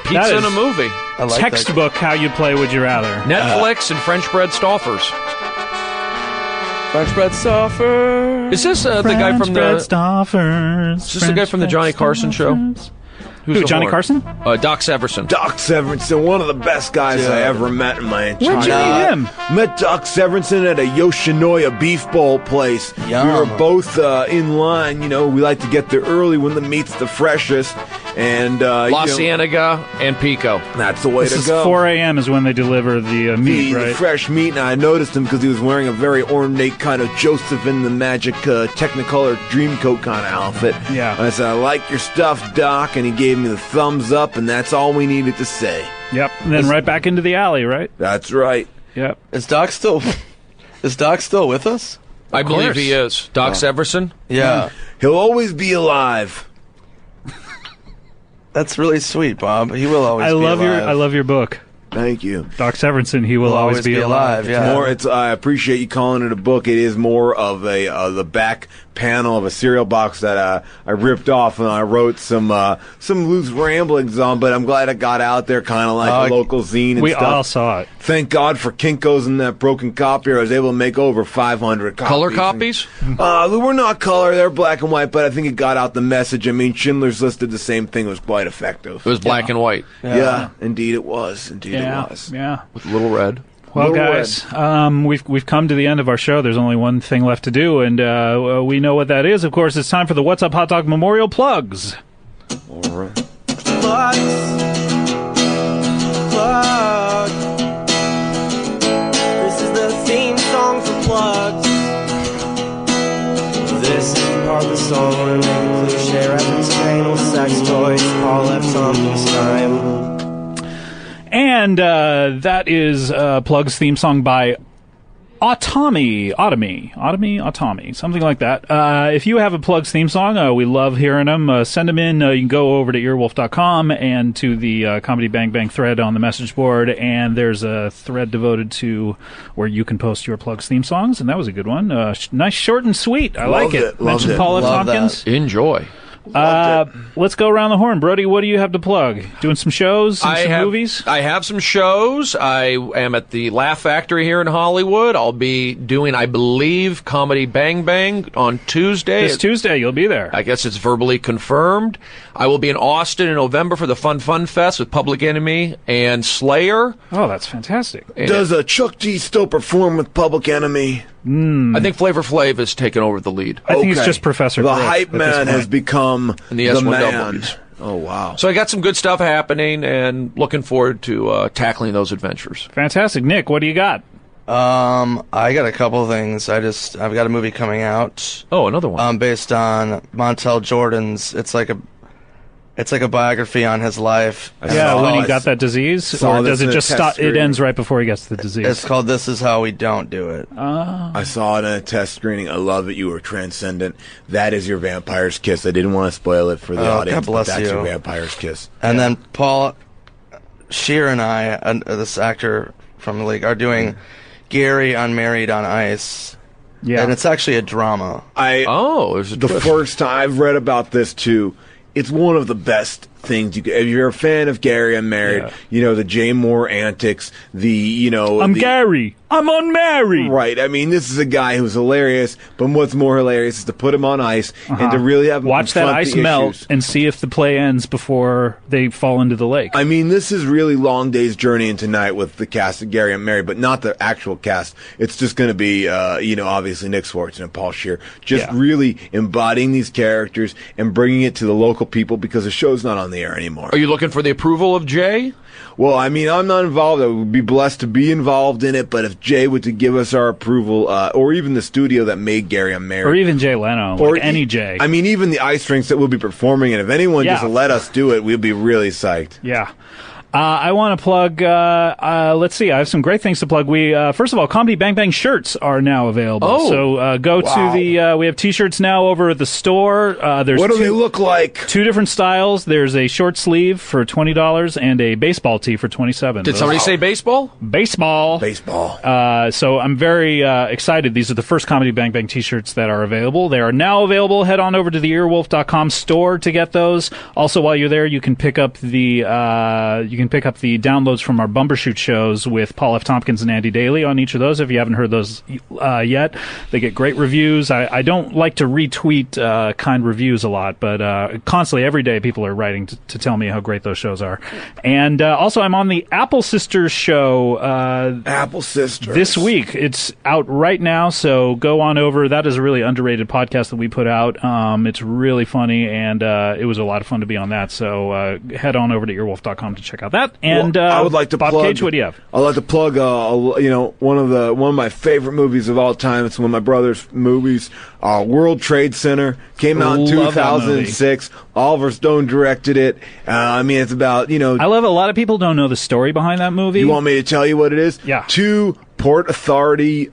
Pizza That in a is movie. I like Textbook how you play Would You Rather. Netflix and French bread Stoffers. that. French bread stuffer. Is this the guy from the? Stoffers. Is this the guy from the Johnny Carson show? Who's Who, the Johnny horn? Carson? Doc Severinsen. Doc Severinsen, one of the best guys I ever met in my entire Where'd you meet him? Met Doc Severinsen at a Yoshinoya beef bowl place. Yum. We were both in line. You know, we like to get there early when the meat's the freshest. And La you know, Cienega and Pico. that's the way This to is go. 4 a.m. is when they deliver the meat, the right? fresh meat, and I noticed him because he was wearing a very ornate kind of Joseph in the Magic Technicolor Dreamcoat kind of outfit. Yeah. And I said, I like your stuff, Doc, and he gave me the thumbs up, and that's all we needed to say. Yep. And then right back into the alley, right? That's right. Yep. Is Doc still with us? I believe course. he is. Doc Severinsen. Yeah. He'll always be alive. That's really sweet, Bob. He will always I be love alive. your book. Thank you. Doc Severinsen, he will always be alive. Yeah. I appreciate you calling it a book. It is more of the back panel of a cereal box that I ripped off and I wrote some loose ramblings on. But I'm glad it got out there, kind of like a local zine and We stuff. all saw it. Thank God for Kinko's and that broken copy. I was able to make over 500 copies. Color copies? They were not color; they're black and white. But I think it got out the message. I mean, Schindler's List did the same thing. It was quite effective. It was black and white Yeah, indeed it was. Indeed it was. Yeah. with little red. Well, Little guys, we've come to the end of our show. There's only one thing left to do, and we know what that is. Of course, it's time for the What's Up Hot Dog Memorial Plugs. All right. Plug. This is the theme song for plugs. This is the part of the song where we make a cliche reference to anal sex toys. Paul F. Tompkins time. And that is Plug's theme song by Automy, something like that. If you have a Plug's theme song, we love hearing them. Send them in. You can go over to earwolf.com and to the Comedy Bang Bang thread on the message board, and there's a thread devoted to where you can post your Plug's theme songs, and that was a good one. Nice, short, and sweet. I like it. Loved Mentioned it. Paul F. Love that. Tompkins. Enjoy. Let's go around the horn. Brody, what do you have to plug? Doing some shows and some movies? I have some shows. I am at the Laugh Factory here in Hollywood. I'll be doing, I believe, Comedy Bang Bang on Tuesday. This Tuesday, you'll be there. I guess it's verbally confirmed. I will be in Austin in November for the Fun Fest with Public Enemy and Slayer. Oh, that's fantastic. Does Chuck D still perform with Public Enemy? I think Flavor Flav has taken over the lead. I think it's Okay. just Professor The Grip hype at this man has point. become And the the S1Ws. man. Oh, wow. So I got some good stuff happening and looking forward to tackling those adventures. Fantastic. Nick, what do you got? I got a couple things. I've got a movie coming out. Oh, another one. Based on Montel Jordan's. It's like a biography on his life. When he got that disease, or does it just stop? It ends right before he gets the disease. It's called "This Is How We Don't Do It." I saw it in a test screening. I love it. You were transcendent. That is your vampire's kiss. I didn't want to spoil it for the audience, God bless but that's you. your vampire's kiss. And then Paul Scheer and I, this actor from the league, are doing Gary Unmarried on Ice. Yeah, and it's actually a drama. There's a the twist. first time I've read about this too. It's one of the best things you could, if you're a fan of Gary Unmarried, the Jay Moore antics, I'm Gary, I'm unmarried. Right. I mean, this is a guy who's hilarious, but what's more hilarious is to put him on ice and to really have him watch that ice melt and see if the play ends before they fall into the lake. I mean, this is really Long Day's Journey into Night with the cast of Gary Unmarried, but not the actual cast. It's just going to be, obviously Nick Swardson and Paul Scheer, just really embodying these characters and bringing it to the local people because the show's not on the air anymore. Are you looking for the approval of Jay? Well, I mean, I'm not involved. I would be blessed to be involved in it, but if Jay were to give us our approval, or even the studio that made Gary Unmarried. Or even Jay Leno, or any Jay. I mean, even the ice rinks that we'll be performing, and if anyone just let us do it, we'll be really psyched. Yeah. I want to plug, let's see, I have some great things to plug. We, first of all, Comedy Bang Bang shirts are now available. Oh. So, go to we have t-shirts now over at the store. There's what do they look like? 2 different styles. There's a short sleeve for $20 and a baseball tee for $27. Did somebody say baseball? Baseball. So I'm very excited. These are the first Comedy Bang Bang t-shirts that are available. They are now available. Head on over to the earwolf.com store to get those. Also, while you're there, you can pick up the downloads from our Bumbershoot shows with Paul F. Tompkins and Andy Daly on each of those. If you haven't heard those yet, they get great reviews. I don't like to retweet kind reviews a lot, but constantly, every day, people are writing to tell me how great those shows are. And also, I'm on the Apple Sisters show. Apple Sisters. This week. It's out right now, so go on over. That is a really underrated podcast that we put out. It's really funny, and it was a lot of fun to be on that. So head on over to earwolf.com to check out that. And I would like to Bob plug. Cage, what do you have? I'd like to plug, one of my favorite movies of all time. It's one of my brother's movies. World Trade Center came out in 2006. Oliver Stone directed it. It's about I love it. A lot of people don't know the story behind that movie. You want me to tell you what it is? Yeah. 2 Port Authority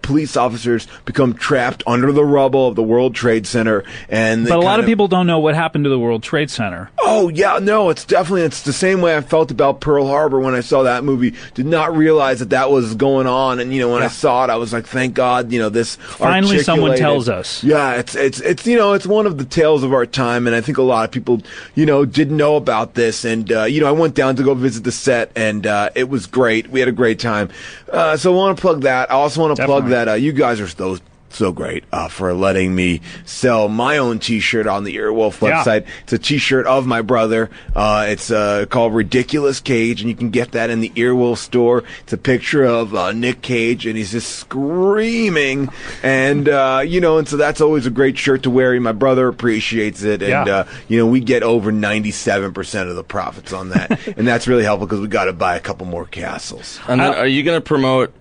police officers become trapped under the rubble of the World Trade Center, but a lot of people don't know what happened to the World Trade Center. Oh yeah, no, it's the same way I felt about Pearl Harbor when I saw that movie. Did not realize that was going on, and when I saw it, I was like, thank God, this finally someone tells us. Yeah, it's it's one of the tales of our time, and I think a lot of people didn't know about this, and I went down to go visit the set, and it was great. We had a great time. So I want to plug that. I also want to plug that you guys are so great for letting me sell my own T-shirt on the Earwolf website. It's a T-shirt of my brother. It's called Ridiculous Cage, and you can get that in the Earwolf store. It's a picture of Nick Cage, and he's just screaming, and and so that's always a great shirt to wear. My brother appreciates it, and we get over 97% of the profits on that, and that's really helpful because we got to buy a couple more castles. And then, are you going to promote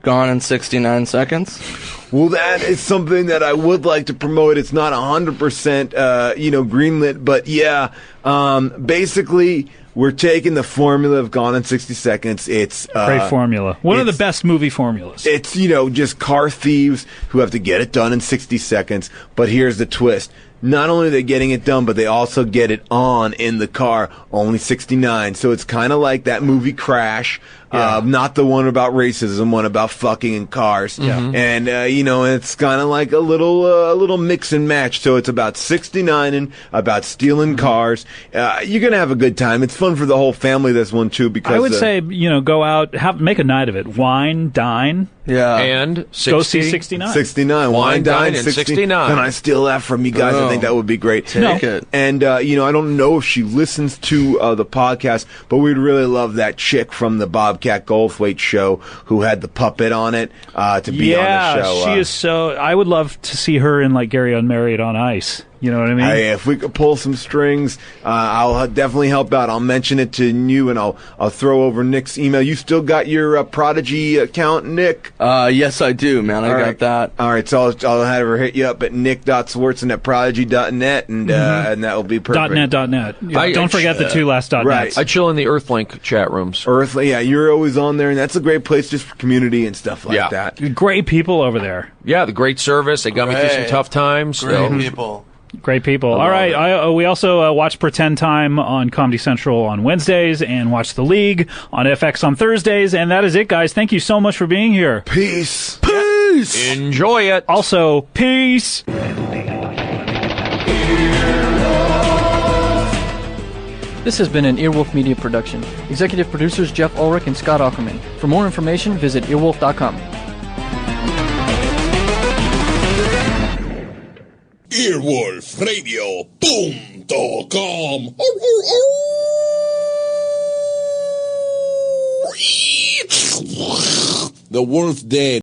Gone in 69 Seconds? Well, that is something that I would like to promote. It's not 100%, greenlit, but basically, we're taking the formula of Gone in 60 Seconds. It's great formula. One of the best movie formulas. It's just car thieves who have to get it done in 60 seconds. But here's the twist. Not only are they getting it done, but they also get it on in the car, only 69. So it's kind of like that movie Crash, not the one about racism, one about fucking in cars. Yeah. And, it's kind of like a little mix and match. So it's about 69 and about stealing cars. You're going to have a good time. It's fun for the whole family, this one, too, because... I would say, go out, make a night of it. Wine, dine. Yeah. And 60? Go see 69. 69. Wine, dine, 69. Can I steal that from you guys? I think that would be great. Take it. And, I don't know if she listens to the podcast, but we'd really love that chick from the Bobcat Goldthwait show who had the puppet on it to be on the show. She is so... I would love to see her in, like, Gary Unmarried on Ice. You know what I mean? If we could pull some strings, I'll definitely help out. I'll mention it to you, and I'll throw over Nick's email. You still got your Prodigy account, Nick? Yes, I do, man. I got that. All right, so I'll have her hit you up at nick.swartzen@prodigy.net, and that will be perfect. .net. Yeah, don't forget the two last .nets. Right. I chill in the Earthlink chat rooms. Yeah, you're always on there, and that's a great place just for community and stuff like that. Great people over there. Yeah, the great service. They got me through some tough times. Great people. Great people. All right. We also watch Pretend Time on Comedy Central on Wednesdays and watch The League on FX on Thursdays. And that is it, guys. Thank you so much for being here. Peace. Peace. Enjoy it. Also, peace. This has been an Earwolf Media production. Executive producers Jeff Ulrich and Scott Ackerman. For more information, visit earwolf.com. earwolfradio.com. The wolf dead.